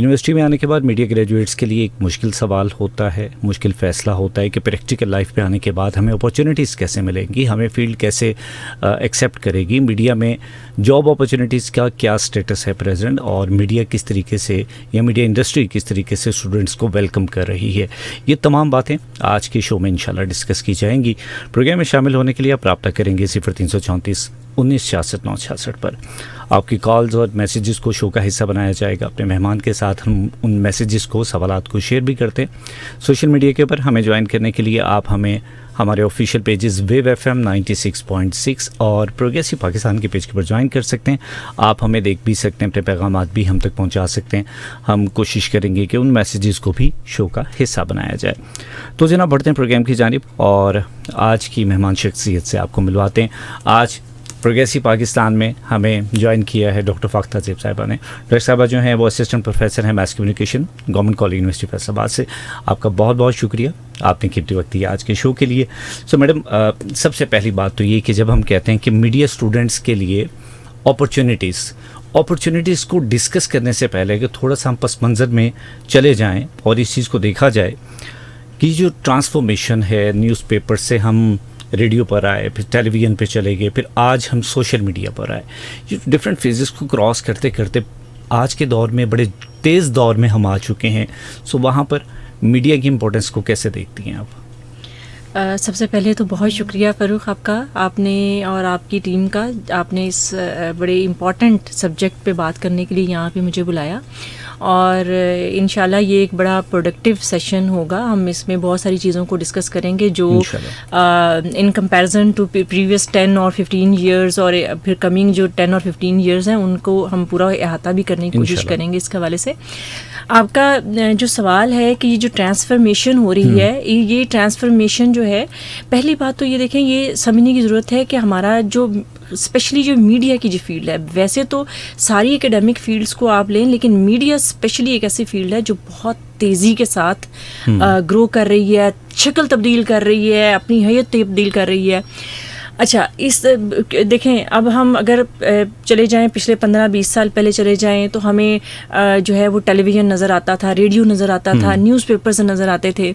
University में आने के बाद मीडिया ग्रेजुएट्स के लिए एक मुश्किल सवाल होता है, मुश्किल फ़ैसला होता है कि प्रैक्टिकल लाइफ पे आने के बाद हमें अपॉर्चुनिटीज़ कैसे मिलेंगी, हमें फील्ड कैसे एक्सेप्ट करेगी, मीडिया में जॉब अपॉर्चुनिटीज़ का क्या स्टेटस है प्रेजेंट, और मीडिया किस तरीके से या मीडिया इंडस्ट्री किस तरीके से स्टूडेंट्स को वेलकम कर रही है। ये तमाम बातें आज के शो में इंशाल्लाह डिस्कस की जाएंगी। प्रोग्राम में शामिल होने के लिए आप रब्ता करेंगे 0334-1966-966 पर। आपकी कॉल्स और मैसेजेस को शो का हिस्सा बनाया जाएगा। अपने मेहमान के साथ हम उन मैसेजेस को, सवालात को शेयर भी करते हैं। सोशल मीडिया के ऊपर हमें ज्वाइन करने के लिए आप हमें हमारे ऑफिशियल पेजेस वेव FM 96.6 और प्रोग्रेसिव पाकिस्तान के पेज के ऊपर ज्वाइन कर सकते हैं। आप हमें देख भी सकते हैं, अपने पैगामात भी हम तक पहुंचा सकते हैं। हम कोशिश करेंगे कि उन मैसेजेस को भी शो का हिस्सा बनाया जाए। तो जनाब बढ़ते हैं प्रोग्राम की जानिब और आज की मेहमान शख्सियत से आपको मिलवाते हैं। आज प्रोग्रेसिव पाकिस्तान में हमें ज्वाइन किया है डॉक्टर फ़ाख्ता ज़ेब साहिबा ने। डॉक्टर साहिबा जो हैं वो असिस्टेंट प्रोफेसर हैं mess communication, government college university Faisalabad से। आपका बहुत बहुत शुक्रिया, आपने कीमती वक्त दिया आज के शो के लिए। सो मैडम, सबसे पहली बात तो ये कि जब हम कहते हैं कि मीडिया स्टूडेंट्स के लिए अपॉर्चुनिटीज़ को डिस्कस करने से पहले कि थोड़ा सा हम पस मंज़र में चले जाएँ और इस चीज़ को देखा जाए कि जो ट्रांसफॉर्मेशन है, न्यूज़पेपर से हम रेडियो पर आए, फिर टेलीविज़न पे चले गए, फिर आज हम सोशल मीडिया पर आए। ये डिफरेंट फेजेस को क्रॉस करते करते आज के दौर में बड़े तेज़ दौर में हम आ चुके हैं। सो वहाँ पर मीडिया की इम्पोर्टेंस को कैसे देखती हैं आप? सबसे पहले तो बहुत शुक्रिया फ़ारूक आपका, आपने और आपकी टीम का, आपने इस बड़े इम्पॉर्टेंट सब्जेक्ट पे बात करने के लिए यहाँ पे मुझे बुलाया और इंशाल्लाह ये एक बड़ा प्रोडक्टिव सेशन होगा। हम इसमें बहुत सारी चीज़ों को डिस्कस करेंगे जो इन कंपैरिजन टू प्रीवियस 10 और 15 इयर्स और फिर कमिंग जो 10 और 15 इयर्स हैं उनको हम पूरा अहाता भी करने की कोशिश करेंगे इसके हवाले से। आपका जो सवाल है कि ये जो ट्रांसफॉर्मेशन हो रही है, ये ट्रांसफॉर्मेशन जो है, पहली बात तो ये देखें, ये समझने की ज़रूरत है कि हमारा जो स्पेशली जो मीडिया की जो फील्ड है, वैसे तो सारी एकेडमिक फील्ड्स को आप लें, लेकिन मीडिया स्पेशली एक ऐसी फील्ड है जो बहुत तेज़ी के साथ ग्रो कर रही है, शक्ल तब्दील कर रही है, अपनी हैयत तब्दील कर रही है। अच्छा, इस देखें, अब हम अगर चले जाएं पिछले 15-20 साल पहले चले जाएं तो हमें जो है वो टेलीविज़न नज़र आता था, रेडियो नज़र आता था, न्यूज़पेपर्स नज़र आते थे।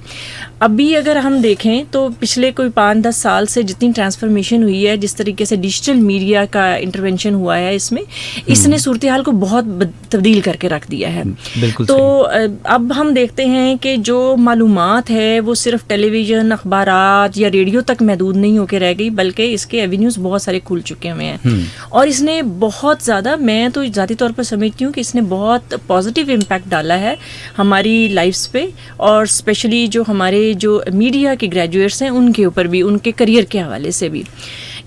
अभी अगर हम देखें तो पिछले कोई 5-10 साल से जितनी ट्रांसफॉर्मेशन हुई है, जिस तरीके से डिजिटल मीडिया का इंटरवेंशन हुआ है इसमें, इसने सूरत हाल को बहुत तब्दील करके रख दिया है। तो अब हम देखते हैं कि जो मालूमात है वो सिर्फ टेलीविज़न, अखबारात या रेडियो तक महदूद नहीं होकर रह गई, बल्कि इसके एवेन्यूज़ बहुत सारे खुल चुके हुए हैं और इसने बहुत ज़्यादा, मैं तो ज़ाती तौर पर समझती हूँ कि इसने बहुत पॉजिटिव इम्पैक्ट डाला है हमारी लाइफ्स पे और स्पेशली जो हमारे जो मीडिया के ग्रेजुएट्स हैं उनके ऊपर भी, उनके करियर के हवाले से भी।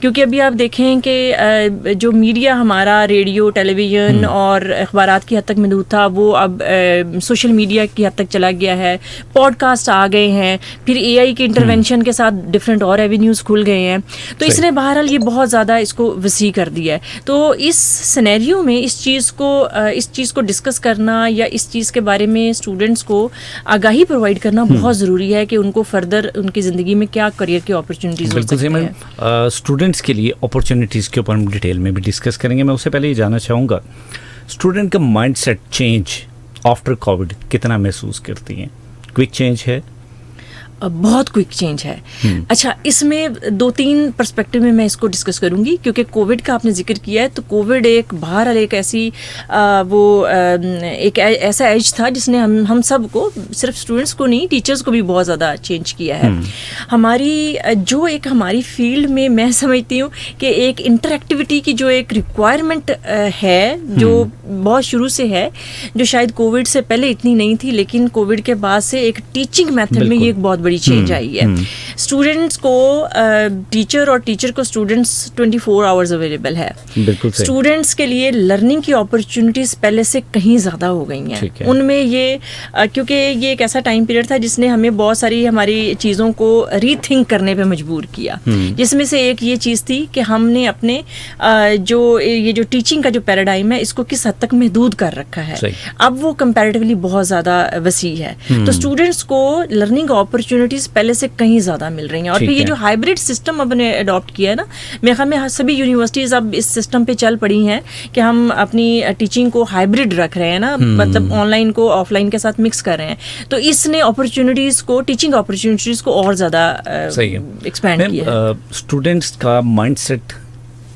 क्योंकि अभी आप देखें कि जो मीडिया हमारा रेडियो, टेलीविज़न और अखबारात की हद तक महदूद था, वो अब सोशल मीडिया की हद तक चला गया है, पॉडकास्ट आ गए हैं, फिर AI के इंटरवेंशन के साथ डिफरेंट और एवेन्यूज़ खुल गए हैं। तो इसने बहरहाल ये बहुत ज़्यादा इसको वसी कर दिया है। तो इस सिनेरियो में इस चीज़ को डिस्कस करना या इस चीज़ के बारे में स्टूडेंट्स को आगाही प्रोवाइड करना बहुत ज़रूरी है कि उनको फर्दर उनकी ज़िंदगी में क्या करियर की अपॉर्चुनिटीज़ हो सकती हैं। स्टूडेंट्स के लिए अपॉर्चुनिटीज़ के ऊपर हम डिटेल में भी डिस्कस करेंगे। मैं उससे पहले ये जानना चाहूँगा, स्टूडेंट का माइंडसेट चेंज आफ्टर कोविड कितना महसूस करती हैं? क्विक चेंज है? बहुत क्विक चेंज है। अच्छा, इसमें 2-3 पर्सपेक्टिव में मैं इसको डिस्कस करूंगी, क्योंकि कोविड का आपने जिक्र किया है, तो कोविड एक बहरहाल एक ऐसी एक ऐसा एज था जिसने हम सब को, सिर्फ स्टूडेंट्स को नहीं, टीचर्स को भी बहुत ज़्यादा चेंज किया है। हमारी फील्ड में मैं समझती हूँ कि एक इंटरएक्टिविटी की जो एक रिक्वायरमेंट है, जो बहुत शुरू से है, जो शायद कोविड से पहले इतनी नहीं थी, लेकिन कोविड के बाद से एक टीचिंग मेथड में ये एक बहुत बड़ी चेंज आई है। स्टूडेंट्स को टीचर और टीचर को स्टूडेंट्स 24 आवर्स अवेलेबल है। स्टूडेंट्स के लिए लर्निंग की अपॉर्चुनिटीज पहले से कहीं ज़्यादा हो गई हैं। उनमें ये क्योंकि ये एक ऐसा टाइम पीरियड था जिसने हमें बहुत सारी हमारी चीज़ों को रीथिंक करने पे मजबूर किया, जिसमें से एक ये चीज़ थी कि हमने अपने जो टीचिंग का जो पैराडाइम है इसको किस हद तक महदूद कर रखा है। अब वो कंपैरेटिवली बहुत ज़्यादा वसी है। तो स्टूडेंट्स को लर्निंग अपॉर्चुनिटी अपॉर्चुनिटीज़ पहले से कहीं ज़्यादा मिल रही हैं। और फिर ये जो हाइब्रिड सिस्टम अपने अडॉप्ट किया है ना, मेरे ख्याल में सभी यूनिवर्सिटीज़ अब इस सिस्टम पे चल पड़ी हैं कि हम अपनी टीचिंग को हाइब्रिड रख रहे हैं ना, मतलब ऑनलाइन को ऑफलाइन के साथ मिक्स कर रहे हैं। तो इसने अपॉर्चुनिटीज़ को, टीचिंग अपॉर्चुनिटीज़ को और ज़्यादा एक्सपैंड किया है। स्टूडेंट्स का माइंडसेट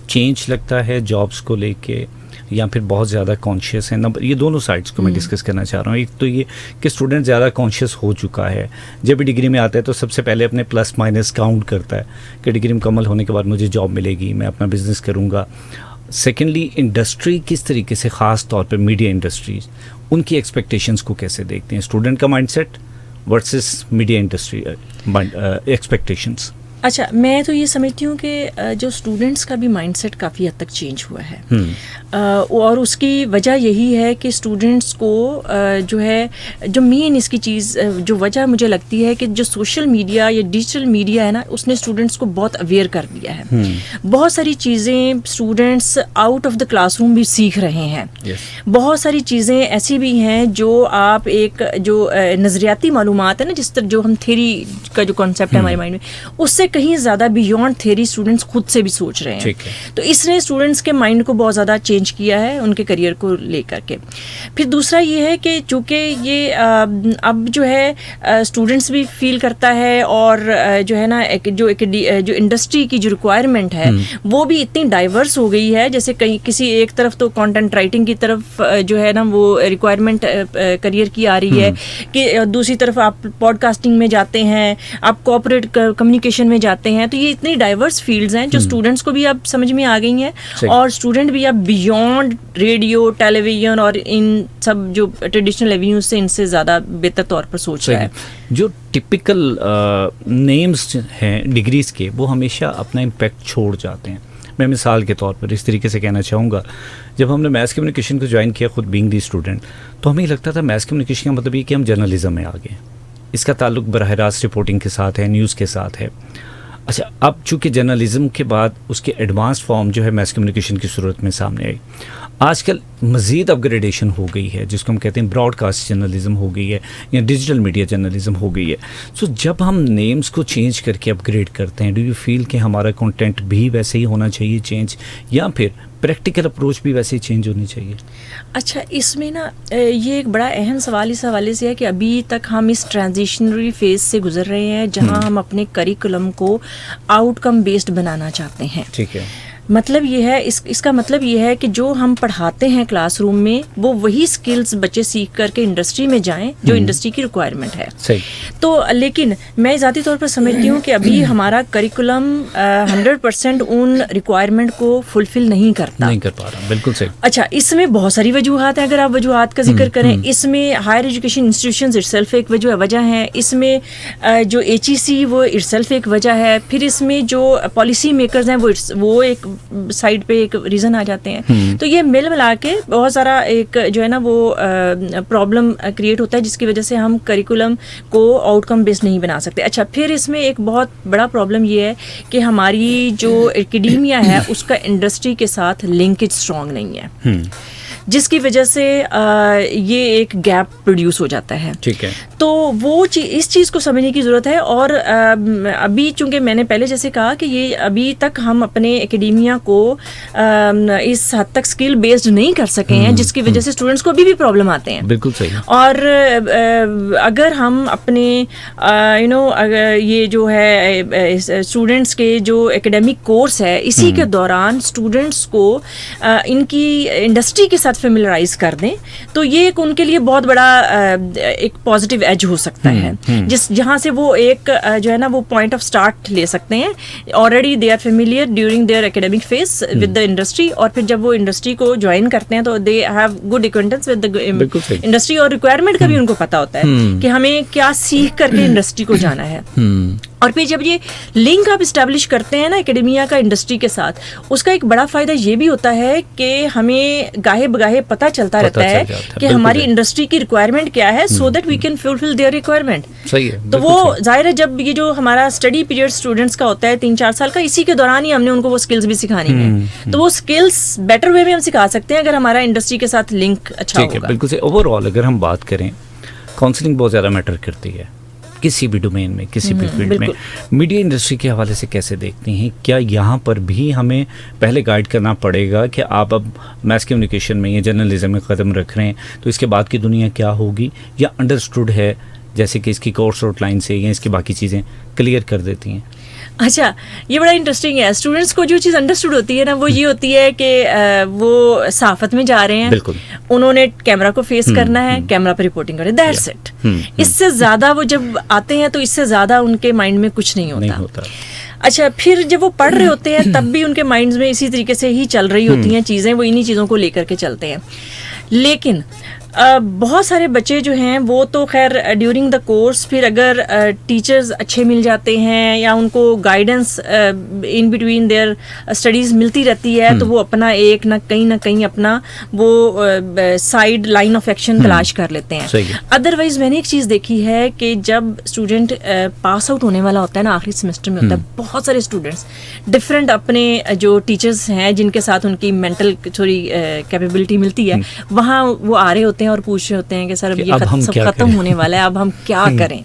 चेंज लगता है जॉब्स को लेके, या फिर बहुत ज़्यादा कॉन्शियस है? नंबर ये दोनों साइड्स को मैं डिस्कस करना चाह रहा हूँ। एक तो ये कि स्टूडेंट ज़्यादा कॉन्शियस हो चुका है, जब भी डिग्री में आता है तो सबसे पहले अपने प्लस माइनस काउंट करता है कि डिग्री मुकम्मल होने के बाद मुझे जॉब मिलेगी, मैं अपना बिजनेस करूँगा। सेकेंडली, इंडस्ट्री किस तरीके से, ख़ास तौर पर मीडिया इंडस्ट्रीज, उनकी एक्सपेक्टेशंस को कैसे देखते हैं? स्टूडेंट का mindset versus media industry expectations. अच्छा, मैं तो ये समझती हूँ कि जो स्टूडेंट्स का भी माइंडसेट काफ़ी हद तक चेंज हुआ है। और उसकी वजह यही है कि स्टूडेंट्स को जो है, जो मेन इसकी चीज़, जो वजह मुझे लगती है कि जो सोशल मीडिया या डिजिटल मीडिया है ना, उसने स्टूडेंट्स को बहुत अवेयर कर दिया है। बहुत सारी चीज़ें students out of the classroom भी सीख रहे हैं। बहुत सारी चीज़ें ऐसी भी हैं जो आप एक जो नज़रियाती मालूमात है ना, जिस तरह जो हम थ्योरी का जो कॉन्सेप्ट है हमारे माइंड में, उससे कहीं ज़्यादा बियॉन्ड थ्योरी स्टूडेंट्स खुद से भी सोच रहे हैं। तो इसने स्टूडेंट्स के माइंड को बहुत ज़्यादा चेंज किया है उनके करियर को लेकर के। फिर दूसरा ये है कि चूँकि ये अब जो है स्टूडेंट्स भी फील करता है, और जो है ना जो इंडस्ट्री की जो रिक्वायरमेंट है वो भी इतनी डाइवर्स हो गई है। जैसे कहीं किसी एक तरफ तो कंटेंट राइटिंग की तरफ जो है ना वो रिक्वायरमेंट करियर की आ रही है, कि दूसरी तरफ आप पॉडकास्टिंग में जाते हैं, आप कॉर्पोरेट कम्युनिकेशन में जाते हैं। तो ये इतनी डाइवर्स फील्ड्स हैं जो स्टूडेंट्स को भी अब समझ में आ गई हैं, और स्टूडेंट भी अब बियॉन्ड रेडियो, टेलीविजन और इन सब जो ट्रेडिशनल एवेन्यूज से इनसे ज़्यादा बेहतर तौर पर सोच रहा है। जो टिपिकल नेम्स हैं डिग्रीज़ के, वो हमेशा अपना इम्पैक्ट छोड़ जाते हैं। मैं मिसाल के तौर पर इस तरीके से कहना चाहूँगा, जब हमने मैथ कम्युनिकेशन को ज्वाइन किया, खुद बीइंग दी स्टूडेंट, तो हमें लगता था मैथ कम्युनिकेशन का मतलब ये कि हम जर्नलिज्म में आ गए, इसका ताल्लुक बराह रास्त रिपोर्टिंग के साथ है, न्यूज़ के साथ है। अच्छा, अब चूँकि जर्नलिज्म के बाद उसके एडवांस फॉर्म जो है मैस कम्युनिकेशन की सूरत में सामने आई, आजकल मज़ीद अपग्रेडेशन हो गई है, जिसको हम कहते हैं ब्रॉडकास्ट जर्नलिज्म हो गई है या डिजिटल मीडिया जर्नलिज्म हो गई है। सो जब हम नेम्स को चेंज करके अपग्रेड करते हैं, डू यू फील कि हमारा कंटेंट भी वैसे ही होना चाहिए चेंज, या फिर प्रैक्टिकल अप्रोच भी वैसे ही चेंज होनी चाहिए? अच्छा, इसमें ना ये एक बड़ा अहम सवाल इस हवाले से है कि अभी तक हम इस ट्रांजिशनरी फेज से गुजर रहे हैं जहां हम अपने करिकुलम को आउटकम बेस्ड बनाना चाहते हैं। ठीक है। मतलब ये है, इसका मतलब ये है कि जो हम पढ़ाते हैं क्लासरूम में, वो वही स्किल्स बच्चे सीख करके इंडस्ट्री में जाएं जो इंडस्ट्री की रिक्वायरमेंट है। सही। तो लेकिन मैं ज़ाती तौर पर समझती हूँ कि अभी हमारा करिकुलम 100% उन रिक्वायरमेंट को फुलफिल नहीं कर पा रहा। बिल्कुल सही। अच्छा, इसमें बहुत सारी वजूहात हैं। अगर आप वजूहात का जिक्र करें, इसमें हायर एजुकेशन इंस्टीट्यूशंस इटसेल्फ एक वजह है, इसमें जो HEC वो इटसेल्फ एक वजह है, फिर इसमें जो पॉलिसी मेकर्स हैं वो एक साइड पे एक रीज़न आ जाते हैं। तो ये मिल मिला के बहुत सारा एक जो है ना वो प्रॉब्लम क्रिएट होता है, जिसकी वजह से हम करिकुलम को आउटकम बेस्ड नहीं बना सकते। अच्छा, फिर इसमें एक बहुत बड़ा प्रॉब्लम ये है कि हमारी जो एकेडेमिया है उसका इंडस्ट्री के साथ लिंकेज स्ट्रॉन्ग नहीं है, जिसकी वजह से ये एक गैप प्रोड्यूस हो जाता है। ठीक है। तो वो इस चीज़ को समझने की ज़रूरत है। और अभी चूँकि मैंने पहले जैसे कहा कि ये अभी तक हम अपने एकेडेमिया को इस हद तक स्किल बेस्ड नहीं कर सके हैं, जिसकी वजह से स्टूडेंट्स को अभी भी प्रॉब्लम आते हैं। बिल्कुल सही। और अगर हम अपने अगर ये जो है स्टूडेंट्स के जो एकेडमिक कोर्स है, इसी के दौरान स्टूडेंट्स को इनकी इंडस्ट्री के साथ फेमिलराइज कर दें, तो ये एक उनके लिए बहुत बड़ा एक पॉजिटिव एज हो सकता है, जहाँ से वो एक जो है ना वो पॉइंट ऑफ स्टार्ट ले सकते हैं। Already they are familiar during their academic phase with the industry, और फिर जब वो इंडस्ट्री को ज्वाइन करते हैं तो they have good acquaintance with the industry, और रिक्वायरमेंट का भी उनको पता होता है कि हमें क्या सीख करके इंडस्ट्री को जाना है। और फिर जब ये लिंक आप इस्टेब्लिश करते हैं ना एकेडेमिया का इंडस्ट्री के साथ, उसका एक बड़ा फायदा ये भी होता है कि हमें गाहे बगाहे पता चलता रहता है कि हमारी इंडस्ट्री की रिक्वायरमेंट क्या है, so that we can fulfil their requirement. सही है। तो वो जाहिर है, जब ये जो हमारा स्टडी पीरियड स्टूडेंट्स का होता है 3-4 साल का, इसी के दौरान ही हमने उनको वो स्किल्स भी सिखानी है। तो वो स्किल्स बेटर वे में हम सिखा सकते हैं अगर हमारा इंडस्ट्री के साथ लिंक अच्छा होगा। बिल्कुल सही। ओवरऑल अगर हम बात करें, काउंसलिंग बहुत ज़्यादा मैटर करती है किसी भी डोमेन में, किसी भी फील्ड में, मीडिया इंडस्ट्री के हवाले से कैसे देखती हैं? क्या यहाँ पर भी हमें पहले गाइड करना पड़ेगा कि आप अब मैस कम्युनिकेशन में या जर्नलिज्म में कदम रख रहे हैं तो इसके बाद की दुनिया क्या होगी, या अंडरस्टूड है जैसे कि इसकी कोर्स आउटलाइन से या इसकी बाकी चीज़ें क्लियर कर देती हैं? अच्छा, ये बड़ा इंटरेस्टिंग है। स्टूडेंट्स को जो चीज़ अंडरस्टूड होती है ना, वो ये होती है कि वो सहाफ़त में जा रहे हैं, बिल्कुल, उन्होंने कैमरा को फेस करना है, कैमरा पर रिपोर्टिंग करें, दैट्स इट। इससे ज़्यादा वो जब आते हैं तो इससे ज़्यादा उनके माइंड में कुछ नहीं होता। अच्छा, फिर जब वो पढ़ रहे होते हैं तब भी उनके माइंड्स में इसी तरीके से ही चल रही होती हैं चीज़ें, वो इन्हीं चीज़ों को लेकर के चलते हैं। लेकिन बहुत सारे बच्चे जो हैं वो तो खैर ड्यूरिंग द कोर्स, फिर अगर टीचर्स अच्छे मिल जाते हैं या उनको guidance in between their studies मिलती रहती है, तो वो अपना एक ना कहीं अपना वो साइड लाइन ऑफ एक्शन तलाश कर लेते हैं। अदरवाइज मैंने एक चीज़ देखी है कि जब स्टूडेंट पास आउट होने वाला होता है ना, आखिरी सेमेस्टर में होता है, बहुत सारे स्टूडेंट्स डिफरेंट अपने जो टीचर्स हैं जिनके साथ उनकी मेंटल थोड़ी कैपेबिलिटी मिलती है, वहाँ वो आ रहे होते हैं और पूछ रहे होते हैं कि सर अब ये सब खत्म होने वाला है, अब हम क्या करें।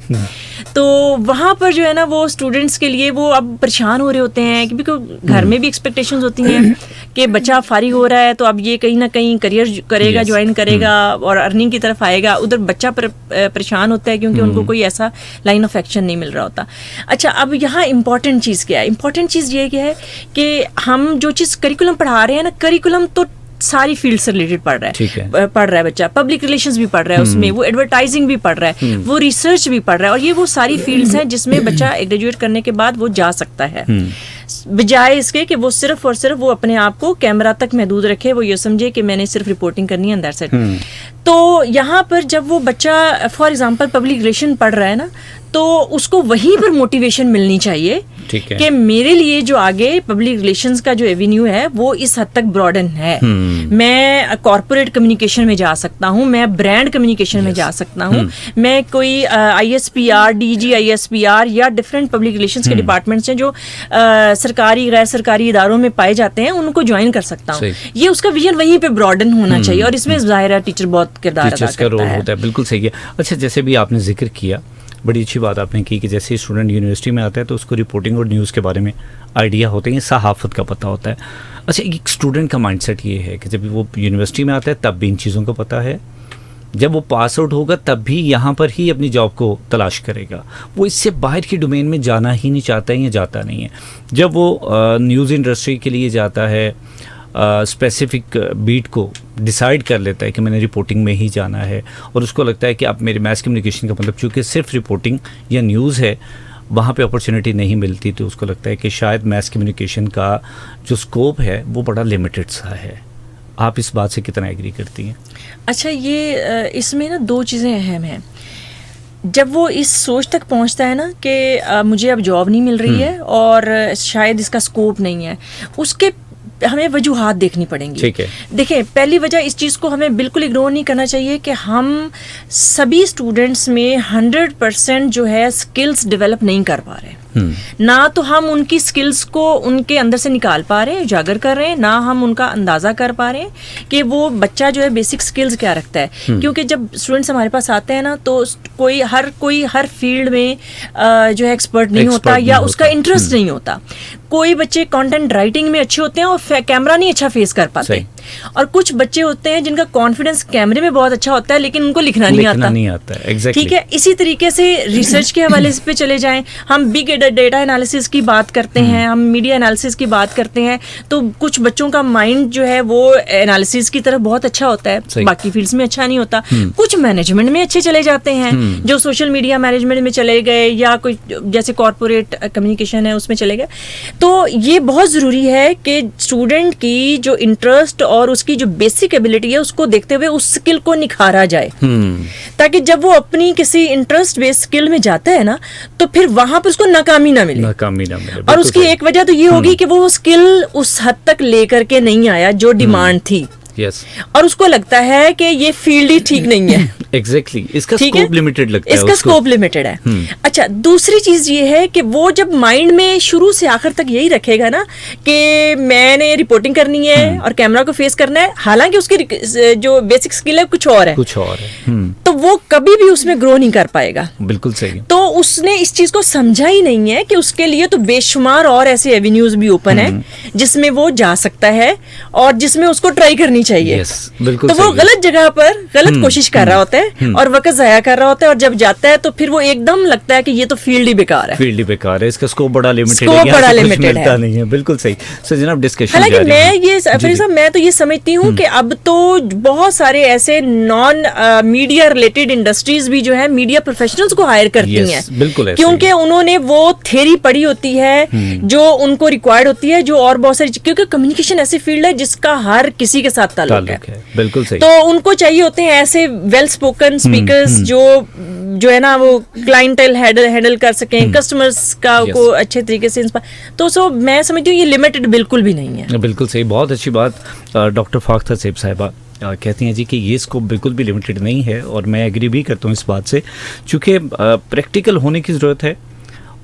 तो वहाँ पर जो है ना, वो स्टूडेंट्स के लिए वो अब परेशान हो रहे होते हैं क्योंकि घर में भी एक्सपेक्टेशंस होती हैं कि बच्चा फारिग हो रहा है तो अब ये कहीं ना कहीं करियर करेगा, ज्वाइन करेगा और अर्निंग की तरफ आएगा। उधर बच्चा परेशान होता है क्योंकि उनको कोई ऐसा लाइन ऑफ एक्शन नहीं मिल रहा होता। अच्छा, अब यहाँ इंपॉर्टेंट चीज़ क्या है? इंपॉर्टेंट चीज़ ये क्या है कि हम जो चीज़ करिकुलम पढ़ा रहे हैं ना, करिकुलम तो सारी फील्ड से रिलेटेड पढ़ रहा है बच्चा, पब्लिक रिलेशंस भी पढ़ रहा है उसमें, वो एडवर्टाइजिंग भी पढ़ रहा है, वो रिसर्च भी पढ़ रहा है, और ये वो सारी फील्ड्स हैं जिसमें बच्चा ग्रेजुएट करने के बाद वो जा सकता है, बजाय इसके कि वो सिर्फ और सिर्फ वो अपने आप को कैमरा तक महदूद रखे, वो ये समझे कि मैंने सिर्फ रिपोर्टिंग करनी है, दैट्स इट। तो यहाँ पर जब वो बच्चा फॉर एग्जांपल पब्लिक रिलेशन पढ़ रहा है ना, तो उसको वहीं पर मोटिवेशन मिलनी चाहिए कि मेरे लिए जो आगे पब्लिक रिलेशंस का जो एवेन्यू है वो इस हद तक ब्रॉडन है। मैं कॉर्पोरेट कम्युनिकेशन में जा सकता हूँ, मैं ब्रांड कम्युनिकेशन में जा सकता हूँ, मैं कोई ISPR, DG ISPR या डिफरेंट पब्लिक रिलेशंस के डिपार्टमेंट्स हैं जो सरकारी गैर सरकारी इदारों में पाए जाते हैं, उनको ज्वाइन कर सकता हूँ। ये उसका विजन वहीं पे ब्रॉडन होना चाहिए, और इसमें ज़ाहिर है टीचर बहुत किरदार अदा करता है। बिल्कुल सही है। अच्छा, जैसे भी आपने जिक्र किया, बड़ी अच्छी बात आपने की कि जैसे स्टूडेंट यूनिवर्सिटी में आता है तो उसको रिपोर्टिंग और न्यूज़ के बारे में आइडिया होते हैं, सहाफ़त का पता होता है। अच्छा, एक स्टूडेंट का माइंडसेट ये है कि जब वो यूनिवर्सिटी में आता है तब भी इन चीज़ों का पता है, जब वो पास आउट होगा तब भी यहाँ पर ही अपनी जॉब को तलाश करेगा, वो इससे बाहर की डोमेन में जाना ही नहीं चाहता है या जाता नहीं है। जब वो न्यूज़ इंडस्ट्री के लिए जाता है, स्पेसिफिक बीट को डिसाइड कर लेता है कि मैंने रिपोर्टिंग में ही जाना है, और उसको लगता है कि अब मेरे मैस कम्युनिकेशन का मतलब चूँकि सिर्फ रिपोर्टिंग या न्यूज़ है, वहाँ पे अपॉर्चुनिटी नहीं मिलती, तो उसको लगता है कि शायद मैस कम्युनिकेशन का जो स्कोप है वो बड़ा लिमिटेड सा है। आप इस बात से कितना एग्री करती हैं? अच्छा, ये इसमें ना दो चीज़ें अहम हैं। जब वो इस सोच तक पहुंचता है ना कि मुझे अब जॉब नहीं मिल रही है और शायद इसका स्कोप नहीं है, उसके हमें वजूहात देखनी पड़ेंगी। ठीक है, देखिए, पहली वजह इस चीज़ को हमें बिल्कुल इग्नोर नहीं करना चाहिए कि हम सभी स्टूडेंट्स में 100% जो है स्किल्स डेवलप नहीं कर पा रहे, ना तो हम उनकी स्किल्स को उनके अंदर से निकाल पा रहे हैं, उजागर कर रहे हैं, ना हम उनका अंदाज़ा कर पा रहे हैं कि वो बच्चा जो है बेसिक स्किल्स क्या रखता है। क्योंकि जब स्टूडेंट्स हमारे पास आते हैं ना, तो कोई हर फील्ड में जो है एक्सपर्ट नहीं होता या उसका इंटरेस्ट नहीं होता। कोई बच्चे कंटेंट राइटिंग में अच्छे होते हैं और कैमरा नहीं अच्छा फेस कर पाते, और कुछ बच्चे होते हैं जिनका कॉन्फिडेंस कैमरे में बहुत अच्छा होता है लेकिन उनको लिखना नहीं आता। exactly. ठीक है, इसी तरीके से रिसर्च के हवाले पे चले जाएं, हम बिग डेटा एनालिसिस की बात करते हैं, हम मीडिया एनालिसिस की बात करते हैं, तो कुछ बच्चों का माइंड जो है वो एनालिसिस की तरफ बहुत अच्छा होता है, बाकी फील्ड्स में अच्छा नहीं होता। कुछ मैनेजमेंट में अच्छे चले जाते हैं, जो सोशल मीडिया मैनेजमेंट में चले गए या कोई जैसे कॉर्पोरेट कम्युनिकेशन है उसमें चले गए। तो ये बहुत ज़रूरी है कि स्टूडेंट की जो इंटरेस्ट और उसकी जो बेसिक एबिलिटी है उसको देखते हुए उस स्किल को निखारा जाए, ताकि जब वो अपनी किसी इंटरेस्ट बेस्ड स्किल में जाता है ना, तो फिर वहां पर उसको नाकामी ना मिले। और उसकी एक वजह तो ये होगी कि वो स्किल उस हद तक लेकर के नहीं आया जो डिमांड थी। यस और उसको लगता है कि ये फील्ड ही ठीक नहीं है। एग्जैक्टली इसका ठीक है? स्कोप लिमिटेड लगता है इसका उसको। स्कोप लिमिटेड है। अच्छा, दूसरी चीज ये है कि वो जब माइंड में शुरू से आखिर तक यही रखेगा ना कि मैंने रिपोर्टिंग करनी है और कैमरा को फेस करना है, हालांकि उसकी जो बेसिक स्किल है कुछ और है, कुछ और है। तो वो कभी भी उसमें ग्रो नहीं कर पाएगा। बिल्कुल सही। तो उसने इस चीज को समझा ही नहीं है कि उसके लिए तो बेशुमार और ऐसे एवेन्यूज भी ओपन है जिसमें वो जा सकता है और जिसमें उसको ट्राई करनी चाहिए। यस बिल्कुल तो वो सही। गलत जगह पर गलत कोशिश कर रहा होता है और वक्त जाया कर रहा होता है, और जब जाता है तो फिर वो एकदम लगता है कि ये तो फील्ड ही बेकार है। फील्ड ही बेकार है, इसका स्कोप बड़ा लिमिटेड Scope है, यहाँ बड़ा से कुछ limited मिलता है। नहीं है। बिल्कुल सही। सर जनाब डिस्कशन हालांकि जारी मैं है। ये जी, जी। मैं तो ये समझती हूँ कि अब तो बहुत सारे ऐसे नॉन मीडिया रिलेटेड इंडस्ट्रीज भी जो है मीडिया प्रोफेशनल्स को हायर करती Yes, हैं, बिल्कुल ऐसे क्योंकि ही। उन्होंने वो थ्योरी पढ़ी होती है जो उनको रिक्वायर्ड होती है, जो और बहुत सारी, क्योंकि कम्युनिकेशन ऐसी फील्ड है जिसका हर किसी के साथ ताल्लुक है। बिल्कुल सही। तो उनको चाहिए होते हैं ऐसे वेल स्पोकन स्पीकर्स जो है ना वो क्लाइंटेल हैंडल कर सकें, कस्टमर्स का Yes. को अच्छे तरीके से तो सो मैं समझती हूँ ये लिमिटेड बिल्कुल भी नहीं है। बिल्कुल सही, बहुत अच्छी बात डॉक्टर फाख्तर सेब साहिबा कहती हैं जी कि ये स्कोप बिल्कुल भी लिमिटेड नहीं है, और मैं एग्री भी करता हूँ इस बात से, क्योंकि प्रैक्टिकल होने की ज़रूरत है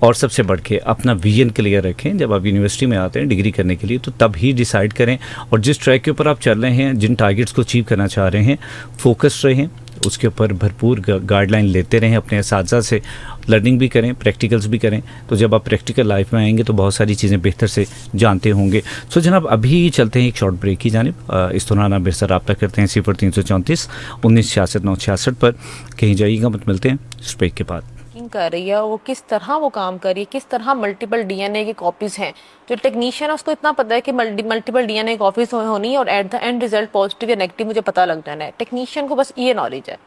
और सबसे बढ़ के अपना विजन क्लियर रखें। जब आप यूनिवर्सिटी में आते हैं डिग्री करने के लिए तो तब ही डिसाइड करें, और जिस ट्रैक के ऊपर आप चल रहे हैं, जिन टारगेट्स को अचीव करना चाह रहे हैं, फोकस रहें, उसके ऊपर भरपूर गाइडलाइन लेते रहें, अपने असातिज़ा से लर्निंग भी करें, प्रैक्टिकल्स भी करें। तो जब आप प्रैक्टिकल लाइफ में आएंगे तो बहुत सारी चीज़ें बेहतर से जानते होंगे। सो जनाब अभी चलते हैं एक शॉर्ट ब्रेक की जानिब। इस दौरान आप मेरे साथ रब्ता करते हैं 0334 1966 966 पर। कहीं जाइएगा मत, मिलते हैं इस ब्रेक के बाद। कर रही है वो किस तरह वो काम कर रही है, किस तरह मल्टीपल डीएनए की कॉपीज हैं। जो टेक्नीशियन है उसको इतना पता है कि मल्टीपल डीएनए कॉपीज होनी है और at the end result positive या नेगेटिव मुझे पता लग जाना है। टेक्नीशियन को बस ये नॉलेज है।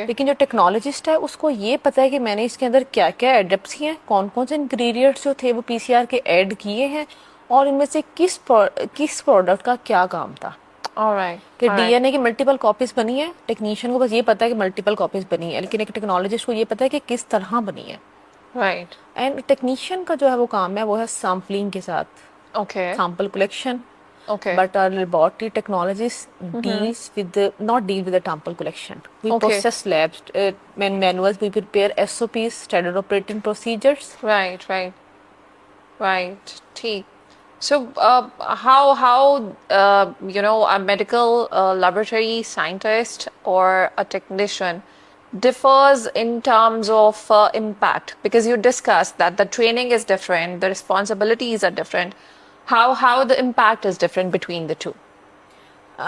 लेकिन जो टेक्नोलॉजिस्ट है उसको ये पता है कि मैंने इसके अंदर क्या क्या एडप्ट किए हैं, कौन कौन से इंग्रेडिएंट्स जो थे वो पीसीआर के ऐड किए हैं, और इनमें से किस प्रोडक्ट का क्या काम था। कि डीएनए की मल्टीपल कॉपीज बनी है, टेक्नीशियन को बस ये पता है कि मल्टीपल कॉपीज बनी है, लेकिन एक टेक्नोलॉजिस्ट को ये पता है कि किस तरह बनी है। राइट। एंड टेक्नीशियन का जो है वो काम है वो है सैम्पलिंग के साथ sample collection. But our laboratory technologists deals with not deal with the sample collection. We process labs, manuals, we prepare SOPs, standard operating procedures. Right. ठीक. So how a medical laboratory scientist or a technician differs in terms of impact, because you discussed that the training is different, the responsibilities are different. How the impact is different between the two?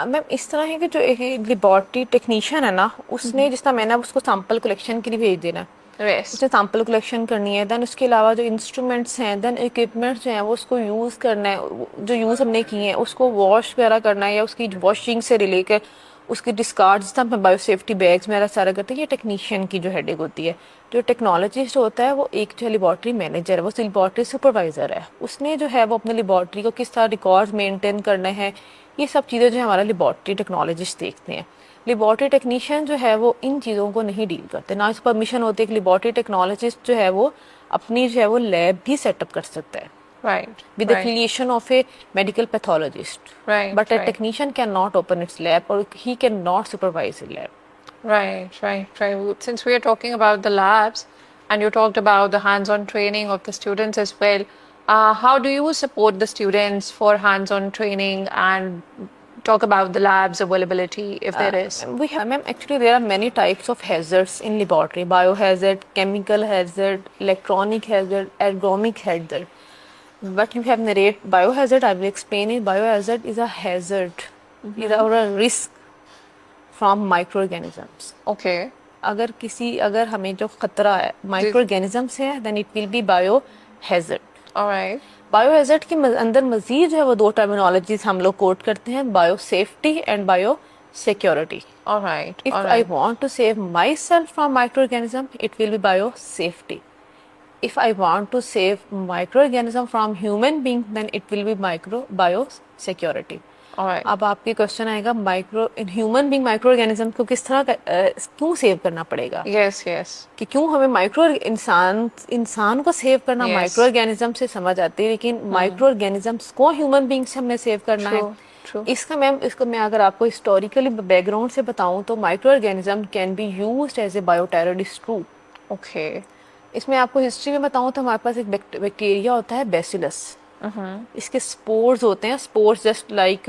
Ma'am इस तरह है कि जो एक laboratory technician है ना, उसने जिस तरह मैंने उसको सैंपल कलेक्शन के लिए भेज देना है, उसने सैंपल कलेक्शन करनी है, देन उसके अलावा जो इंस्ट्रूमेंट्स हैं, देन इक्विपमेंट्स जो हैं वो उसको यूज़ करना है, जो यूज़ हमने किए हैं उसको वॉश वगैरह करना है, या उसकी वॉशिंग से रिलेटेड उसकी डिस्कार्ड जिस तरह बायो सेफ्टी बैग्स मेरा सारा करते हैं, ये टेक्नीशियन की जो हेडेक होती है। जो टेक्नोलॉजिस्ट होता है वो एक जो लेबॉर्ट्री मैनेजर है, वो लेबॉर्ट्री सुपरवाइज़र है, उसने जो है वो अपने लेबॉर्ट्री को किस तरह रिकॉर्ड मेंटेन करना है, ये सब चीज़ें जो है हमारा लेबॉर्ट्री टेक्नोलॉजिस्ट देखते हैं। लेबॉर्ट्री टेक्नीशियन जो है वो इन चीज़ों को नहीं डील करते, ना इस परमिशन होती है कि लेबॉर्ट्री टेक्नोलॉजिस्ट जो है वो अपनी जो है वो लैब भी सेटअप कर सकता है with the affiliation of a medical pathologist. But a technician cannot open its lab, or he cannot supervise a lab. Right. Since we are talking about the labs and you talked about the hands-on training of the students as well, how do you support the students for hands-on training and talk about the labs availability if there is? We have, ma'am, actually there are many types of hazards in laboratory: biohazard, chemical hazard, electronic hazard, ergonomic hazard. What you have narrated biohazard, I will explain it. Biohazard is a hazard, is or a risk from microorganisms. अगर हमें जो खतरा है microorganism से है, then it will be biohazard. Alright. बायोहैजर्ड के अंदर मजीद जो है वो दो टर्मिनोलॉजीज हम लोग कोट करते हैं, bio safety and bio security. Alright. If I want to save myself from microorganism, it will be bio safety. If I want to save microorganism from human being, then it will be bio security. Alright. अब आपके question आएगा human being microorganism को किस तरह क्यों save करना पड़ेगा? Yes. कि क्यों हमें इंसान को सेव करना माइक्रोऑर्गेनिज्म से समझ आती है, लेकिन माइक्रोऑर्गेनिजम्स को ह्यूमन बीइंग से हमने सेव करना है. true. इसका मैम, इसको मैं अगर आपको हिस्टोरिकली बैकग्राउंड से बताऊं तो micro organism can be used as a bio terrorist too. Okay. इसमें आपको हिस्ट्री में बताऊं तो हमारे पास एक बैक्टीरिया होता है बेसिलस। इसके स्पोर्स होते हैं, स्पोर्स जस्ट लाइक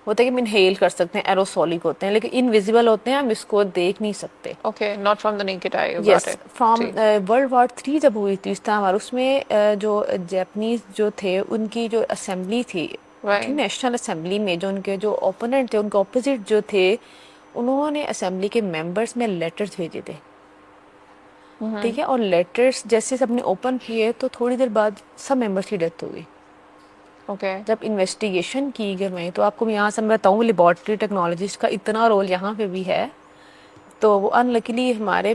होता है कि हम इनहेल कर सकते हैं, एरोसोलिक होते हैं लेकिन इनविजिबल होते हैं, हम इसको देख नहीं सकते। Okay, not from the naked eye. Got yes, it. From जी. वर्ल्ड वॉर 3 जब हुई थी इस टाइम, और उसमें जो जापानीज जो थे उनकी जो असेंबली थी, Right. नेशनल असेंबली में जो उनके जो ओपोनेंट थे, उनके ऑपोजिट जो थे, उन्होंने असेंबली के मेंबर्स में लेटर्स भेजे थे, ठीक है, और लेटर्स जैसे सबने ओपन किए तो थोड़ी देर बाद सब मेंबर्स की डेथ हो गई। Okay. जब इन्वेस्टिगेशन की गई तो आपको मैं यहाँ से मैं बताऊँ, लेबॉर्ट्री टेक्नोलॉजिस्ट का इतना रोल यहाँ पे भी है। तो वो अनलकीली हमारे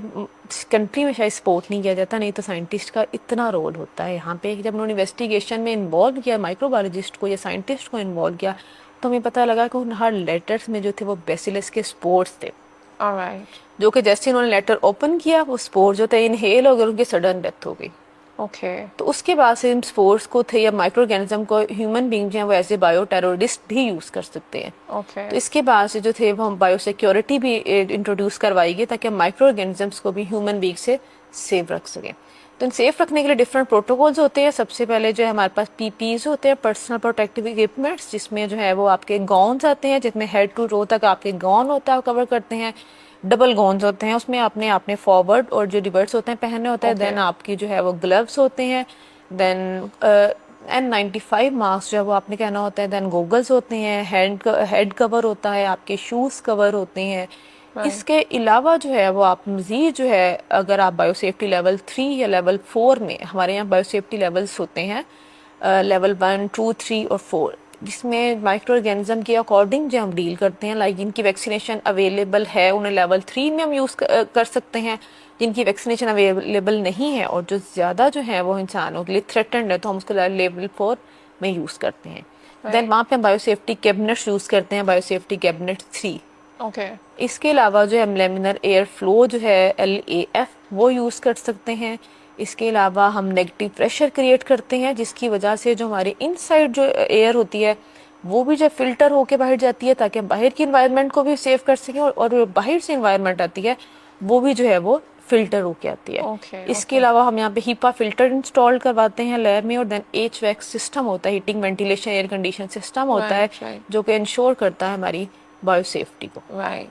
कंट्री में शायद सपोर्ट नहीं किया जाता, नहीं तो साइंटिस्ट का इतना रोल होता है यहाँ पे। जब उन्होंने इन्वेस्टिगेशन में इन्वॉल्व किया माइक्रोबायोलॉजिस्ट को या साइंटिस्ट को इन्वॉल्व किया, तो हमें पता लगा कि उन हर लेटर्स में जो थे वो बेसिलस के स्पोर्स थे, All right. जो कि जैसे उन्होंने लेटर ओपन किया वो स्पोर जो थे इनहेल हो गए, उनकी सडन डेथ हो गई। Okay. तो उसके बाद से इन स्पोर्स को थे या माइक्रो ऑर्गेनिज्म को ह्यूमन बींग जो है वो एज ए बायो टेररिस्ट भी यूज कर सकते हैं। Okay. तो इसके बाद से जो थे वो हम बायो सिक्योरिटी भी इंट्रोड्यूस करवाई गई ताकि हम माइक्रो ऑर्गेनिजम्स को भी ह्यूमन बींग से सेफ रख सकें। तो इन सेफ रखने के लिए डिफरेंट प्रोटोकॉल्स होते हैं। सबसे पहले जो है हमारे पास पीपीज होते हैं, पर्सनल प्रोटेक्टिव इक्विपमेंट्स, जिसमें जो है वो आपके गाउन्स आते हैं, जिसमें हेड टू रो तक आपके गाउन होता है, कवर करते हैं। डबल गाउन्स होते हैं, उसमें आपने फॉरवर्ड और जो रिवर्स होते हैं पहनने होता है। Okay. देन आपकी जो है वो ग्लव्स होते हैं, देन N95 मास्क जो है वो आपने कहना होता है, देन गॉगल्स होते हैं, हेड कवर होता है, आपके शूज़ कवर होते हैं। इसके अलावा जो है वो आप मज़ीद जो है अगर आप बायोसेफ्टी लेवल 3 या लेवल 4 में, हमारे यहाँ बायोसेफ्टी लेवल्स होते हैं लेवल 1, 2, 3 और 4, जिसमें माइक्रो ऑर्गेनिज्म के अकॉर्डिंग जो हम डील करते हैं। लाइक जिनकी वैक्सीनेशन अवेलेबल है उन्हें लेवल 3 में हम यूज़ कर सकते हैं, जिनकी वैक्सीनेशन अवेलेबल नहीं है और जो ज़्यादा जो है वो इंसानों के लिए थ्रेटेंड है तो हम उसको लेवल 4 में यूज़ करते हैं। देन वहाँ पे हम बायोसेफ्टी कैबिनेट्स यूज़ करते हैं, बायोसेफ्टी कैबिनेट 3। Okay. इसके अलावा जो है लेमिनर एयर फ्लो जो है LAF वो यूज़ कर सकते हैं। इसके अलावा हम नेगेटिव प्रेशर क्रिएट करते हैं, जिसकी वजह से जो हमारे इनसाइड जो एयर होती है वो भी जो फिल्टर होके बाहर जाती है, ताकि हम बाहर की इन्वायरमेंट को भी सेव कर सकें, और जो बाहर से इन्वायरमेंट आती है वो भी जो है वो फिल्टर होके आती है। Okay, इसके अलावा हम यहाँ पे HEPA फिल्टर इंस्टॉल करवाते हैं लैब में, और देन HVAC सिस्टम होता है, heating ventilation air condition system होता है, Right. जो कि इंश्योर करता है हमारी बायोसेफ्टी को। Right.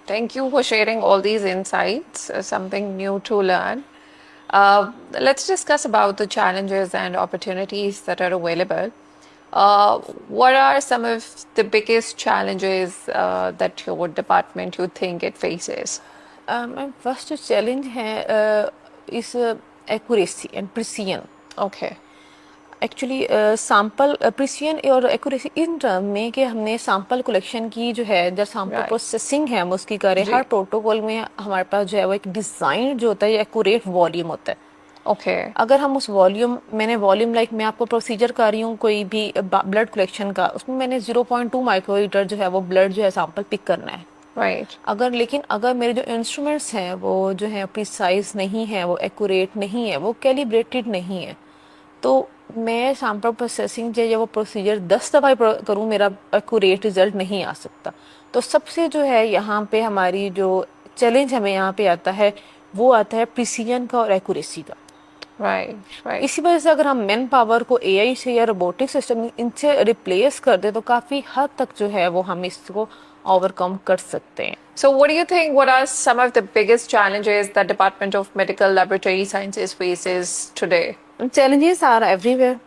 Thank you for sharing all these insights. Something new to learn. Let's discuss about the challenges and opportunities that are available. What are some of the biggest challenges that your department you think it faces? Ma'am first जो challenge है इस accuracy and precision. Okay. Actually sample precision और accuracy in term में कि हमने sample collection की जो है, जब सैंपल Right. प्रोसेसिंग है हम उसकी करें, जी. हर प्रोटोकॉल में हमारे पास जो है वो एक डिज़ाइन जो होता है एक्यूरेट वॉल्यूम होता है। Okay. अगर हम उस वॉल्यूम लाइक मैं आपको प्रोसीजर कर रही हूँ कोई भी ब्लड कलेक्शन का, उसमें मैंने 0.2 माइक्रोलीटर जो है वो ब्लड जो है सैंपल पिक करना है। Right. अगर मेरे जो इंस्ट्रूमेंट्स हैं वो जो है प्रिसाइज नहीं है, वो एक्यूरेट नहीं है, वो कैलिब्रेटेड नहीं है, तो मैं सैंपल प्रोसेसिंग जो वो प्रोसीजर 10 दफ़ा करूँ मेरा एक्यूरेट रिजल्ट नहीं आ सकता। तो सबसे जो है यहाँ पे हमारी जो चैलेंज हमें यहाँ पे आता है वो आता है प्रिसीजन का और एक्यूरेसी का। Right. इसी वजह से अगर हम मैन पावर को AI से या रोबोटिक सिस्टम इनसे रिप्लेस कर दे तो काफ़ी हद तक जो है वो हम इसको ओवरकम कर सकते हैं। So, what do you think? What are some of the biggest challenges that Department of Medical Laboratory Sciences faces today? Challenges are everywhere,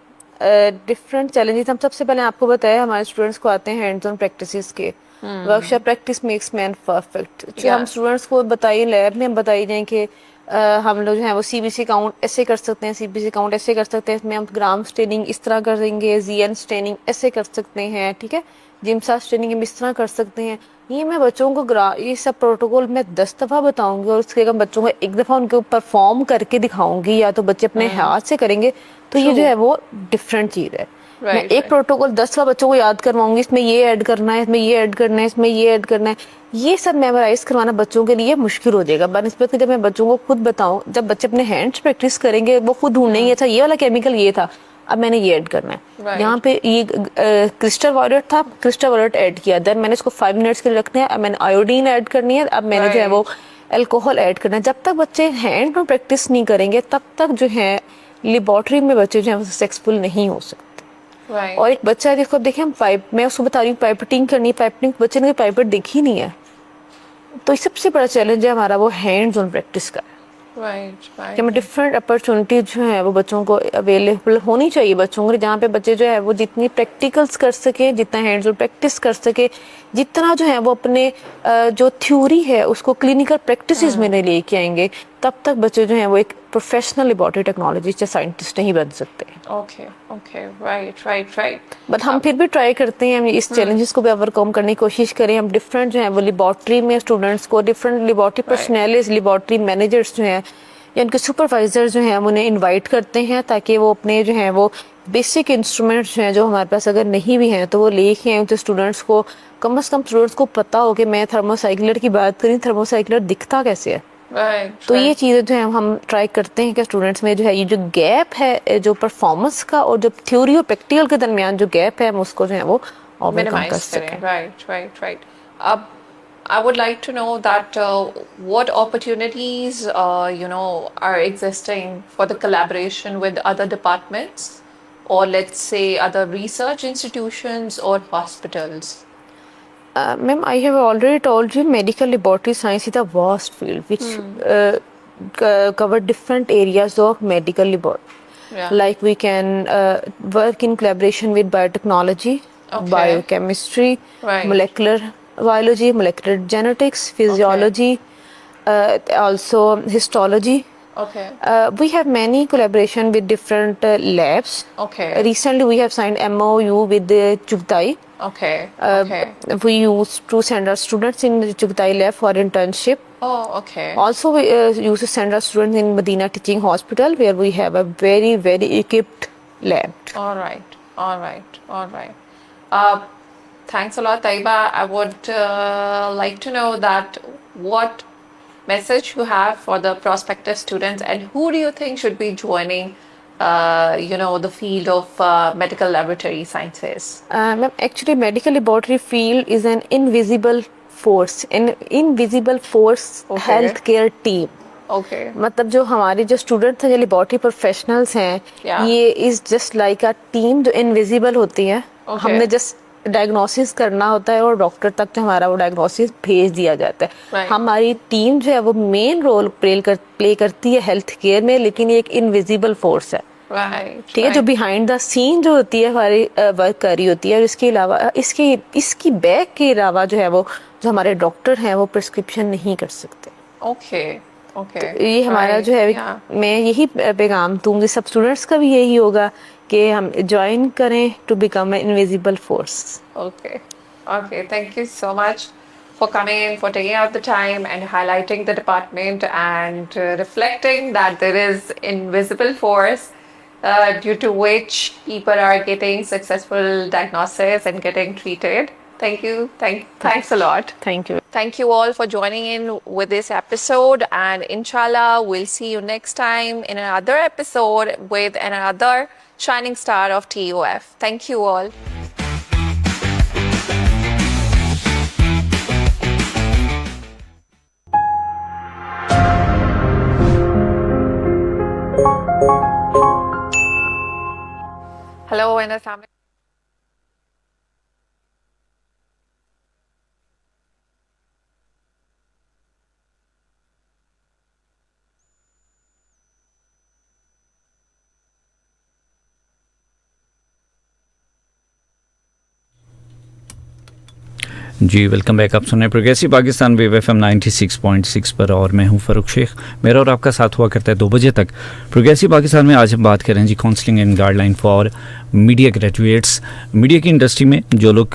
different challenges. हम सबसे पहले आपको बताया हमारे स्टूडेंट्स को आते हैं हैंड्स ऑन प्रैक्टिसेस के, workshop practice makes man perfect. जो हम स्टूडेंट्स को बताइए लैब में हम बताई जाए कि हम लोग जो है वो CBC काउंट ऐसे कर सकते हैं, CBC काउंट ऐसे कर सकते हैं, इसमें हम ग्राम स्टेनिंग इस तरह कर देंगे, ZN स्टेनिंग ऐसे कर सकते हैं, ठीक है, जिम्सा स्टेनिंग हम इस तरह कर सकते हैं। ये मैं बच्चों को ये सब प्रोटोकॉल मैं 10 दफ़ा बताऊंगी और उसके हम बच्चों को एक दफ़ा उनको परफॉर्म करके दिखाऊंगी, या तो बच्चे अपने हाथ से करेंगे, तो ये जो है वो डिफरेंट चीज़ है। मैं एक प्रोटोकॉल 10 दफ़ा बच्चों को याद करवाऊंगी, इसमें ये ऐड करना है, इसमें ये ऐड करना है, इसमें ये ऐड करना है, ये सब मेमोराइज करवाना बच्चों के लिए मुश्किल हो जाएगा। बनस्पत जब मैं बच्चों को खुद बताऊं, जब बच्चे अपने हैंड्स प्रैक्टिस करेंगे वो खुद ढूंढेंगे, अच्छा ये वाला केमिकल ये था, अब मैंने ये ऐड करना है, Right. यहाँ पे ये क्रिस्टल वायलेट था, क्रिस्टल वायलेट ऐड किया, देन मैंने इसको 5 मिनट्स के लिए रखना है, अब मैंने आयोडीन ऐड करनी है, अब मैंने जो है वो अल्कोहल ऐड करना है। जब तक बच्चे हैंड में प्रैक्टिस नहीं करेंगे तब तक जो है लेबॉर्ट्री में बच्चे जो है सक्सेसफुल नहीं हो सकते। Right. और एक बच्चा देखो, देखिए हम पाइप, मैं उसको बता रही हूँ पाइपेटिंग करनी है, पाइपिंग बच्चे ने पाइपेट देखी नहीं है, तो सबसे बड़ा चैलेंज है हमारा वो हैंड्स ऑन प्रैक्टिस का, Right. Right. कि हमें डिफरेंट अपॉर्चुनिटी जो है वो बच्चों को अवेलेबल होनी चाहिए बच्चों को, जहाँ पे बच्चे जो है वो जितनी प्रैक्टिकल्स कर सके, जितना हैंड्स ऑन प्रैक्टिस कर सके, जितना जो है वो अपने जो थ्योरी है उसको क्लिनिकल प्रैक्टिसेस में नहीं लेके आएंगे, तब तक बच्चे जो हैं वो एक प्रोफेशनल लेबॉर्टरी टेक्नोलॉजिस्ट या साइंटिस्ट नहीं बन सकते। Okay. Okay. Right. Right. Right. But हम फिर भी ट्राई करते हैं, हम इस चैलेंजेस को भी ओवरकम करने की कोशिश करें। हम डिफरेंट जो है वो लेबॉर्ट्री में स्टूडेंट्स को, different laboratory personalities, laboratory managers जो हैं या उनके सुपरवाइजर जो हैं हम उन्हें इनवाइट करते हैं, ताकि वो अपने जो हैं वो बेसिक इंस्ट्रूमेंट्स जो हैं जो हमारे पास अगर नहीं भी हैं तो वो लेके आए, तो स्टूडेंट्स को कम से कम स्टूडेंट्स को पता हो कि मैं थर्मोसाइक्लर की बात करें, थर्मोसाइक्लर दिखता कैसे है। Right. तो ये right. चीज़ें जो है हम ट्राई करते हैं कि स्टूडेंट्स में जो है ये जो गैप है जो परफॉर्मेंस का और जो थ्योरी और प्रैक्टिकल के दरमियान जो गैप है हम उसको जो है वो ओवरकम कर Minimize सकें। करें. Right. Right. Right. I would like to know that what opportunities are existing for the collaboration with other departments, or let's say other research institutions or hospitals. Ma'am, I have already told you medical laboratory science is a vast field which cover different areas of medical laboratory. Yeah. Like we can work in collaboration with biotechnology, Okay. biochemistry, Right. molecular biology, molecular genetics, physiology, also histology. Okay. We have many collaboration with different labs. Okay. Recently, we have signed MOU with the Chugtai. Okay. Okay. We used to send our students in the Chugtai lab for internship. Oh, okay. Also, we used to send our students in Medina Teaching Hospital, where we have a very, very equipped lab. All right. All right. All right. Thanks a lot, Taiba. I would like to know that what message you have for the prospective students, and who do you think should be joining the field of medical laboratory sciences? Ma'am, actually, medical laboratory field is an invisible force, an invisible force Okay. healthcare team. Okay. मतलब जो हमारे जो students हैं, जो laboratory professionals हैं, Yeah. ये is just like a team जो invisible होती है। Okay. हमने जस्ट डायग्नोसिस करना होता है और डॉक्टर तक जो हमारा वो डायग्नोसिस भेज दिया जाता है। Right. हमारी टीम जो है वो मेन रोल प्ले करती है हेल्थ केयर में, लेकिन ये एक इनविजिबल फोर्स है। Right. ठीक है, जो right. बिहाइंड द सीन जो होती है हमारी वर्क कर रही होती है, और इसके अलावा इसकी बैक के अलावा जो है वो जो हमारे डॉक्टर हैं वो प्रिस्क्रिप्शन नहीं कर सकते। Okay. Okay. ये हमारा Right. जो है Yeah. मैं यही पैगाम दूंगी सब स्टूडेंट्स का भी यही होगा कि हम ज्वाइन करें to become an invisible force. Okay. Okay. Thank you so much for coming in, for taking out the time and highlighting the department and reflecting that there is invisible force due to which people are getting successful diagnosis and getting treated. Thank you. Thanks a lot. Thank you. Thank you all for joining in with this episode, and inshallah we'll see you next time in another episode with another shining star of TOF. Thank you all. Hello and assalamu. जी welcome back. आप सुन रहे progressive Pakistan wave FM 96.6 पर और मैं हूं फ़ारूक शेख। मेरा और आपका साथ हुआ करता है 2 बजे तक प्रोग्रेसिव पाकिस्तान में। आज हम बात कर रहे हैं जी counselling and guideline for media graduates. Media की इंडस्ट्री में जो लोग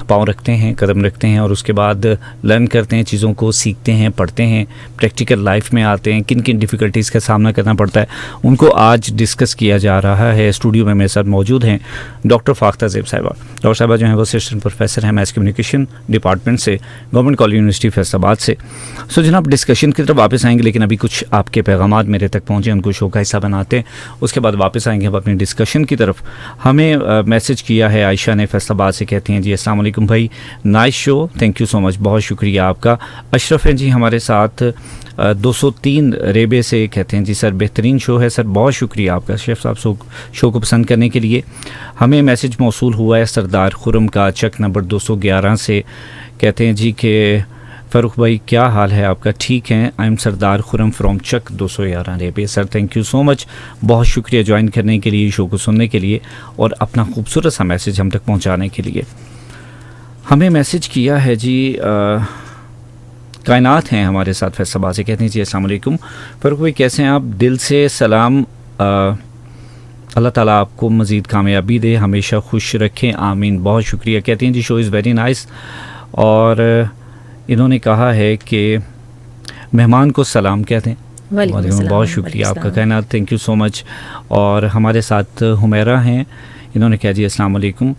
पाँव रखते हैं, कदम रखते हैं और उसके बाद लर्न करते हैं, चीज़ों को सीखते हैं, पढ़ते हैं, प्रैक्टिकल लाइफ में आते हैं, किन किन डिफ़िकल्टीज़ का सामना करना पड़ता है, उनको आज डिस्कस किया जा रहा है। स्टूडियो में मेरे साथ मौजूद हैं डॉक्टर फाख्ता ज़ेब साहिबा। डॉक्टर साहिबा जो है वो असिस्टेंट प्रोफेसर हैं मैस कम्युनिकेशन डिपार्टमेंट से, गवर्नमेंट कॉलेज यूनिवर्सिटी फैसलाबाद से। सो जनाब डिस्कशन की तरफ वापस आएंगे, लेकिन अभी कुछ आपके पैगामात मेरे तक पहुँचे, उनको शो का हिस्सा बनाते हैं, उसके बाद वापस आएंगे हम अपनी डिस्कशन की तरफ। हमें मैसेज किया है आयशा ने फैसलाबाद से, कहती हैं जी अस्सलाम वालेकुम भाई, nice show, thank you so much, बहुत शुक्रिया आपका। अशरफ हैं जी हमारे साथ 203 रेबे से, कहते हैं जी सर बेहतरीन शो है सर, बहुत शुक्रिया आपका शेफ साहब शो को पसंद करने के लिए। हमें मैसेज मौसूल हुआ है सरदार खुरम का चक नंबर 211 से, कहते हैं जी कि फ़ारूक भाई क्या हाल है आपका, ठीक है, I am Sardar Khurram from Chak 211 रेबे। Sir thank you so much, बहुत शुक्रिया ज्वाइन करने के लिए, शो को सुनने के लिए और अपना खूबसूरत सा मैसेज हम तक पहुँचाने के लिए। हमें मैसेज किया है जी कायनात हैं हमारे साथ फैसलाबाद से, कहते हैं जी अस्सलाम वालेकुम फ़ारूक भाई, कैसे हैं आप, दिल से सलाम, अल्लाह ताला आपको मज़ीद कामयाबी दे, हमेशा खुश रखें, आमीन, बहुत शुक्रिया। कहती हैं जी शो इज़ वेरी नाइस, और इन्होंने कहा है कि मेहमान को सलाम कहते हैं। वालेकुम, बहुत शुक्रिया आपका कायनात, थैंक यू सो मच। और हमारे साथ हुमैरा हैं, इन्होंने कहा जी अस्सलाम वालेकुम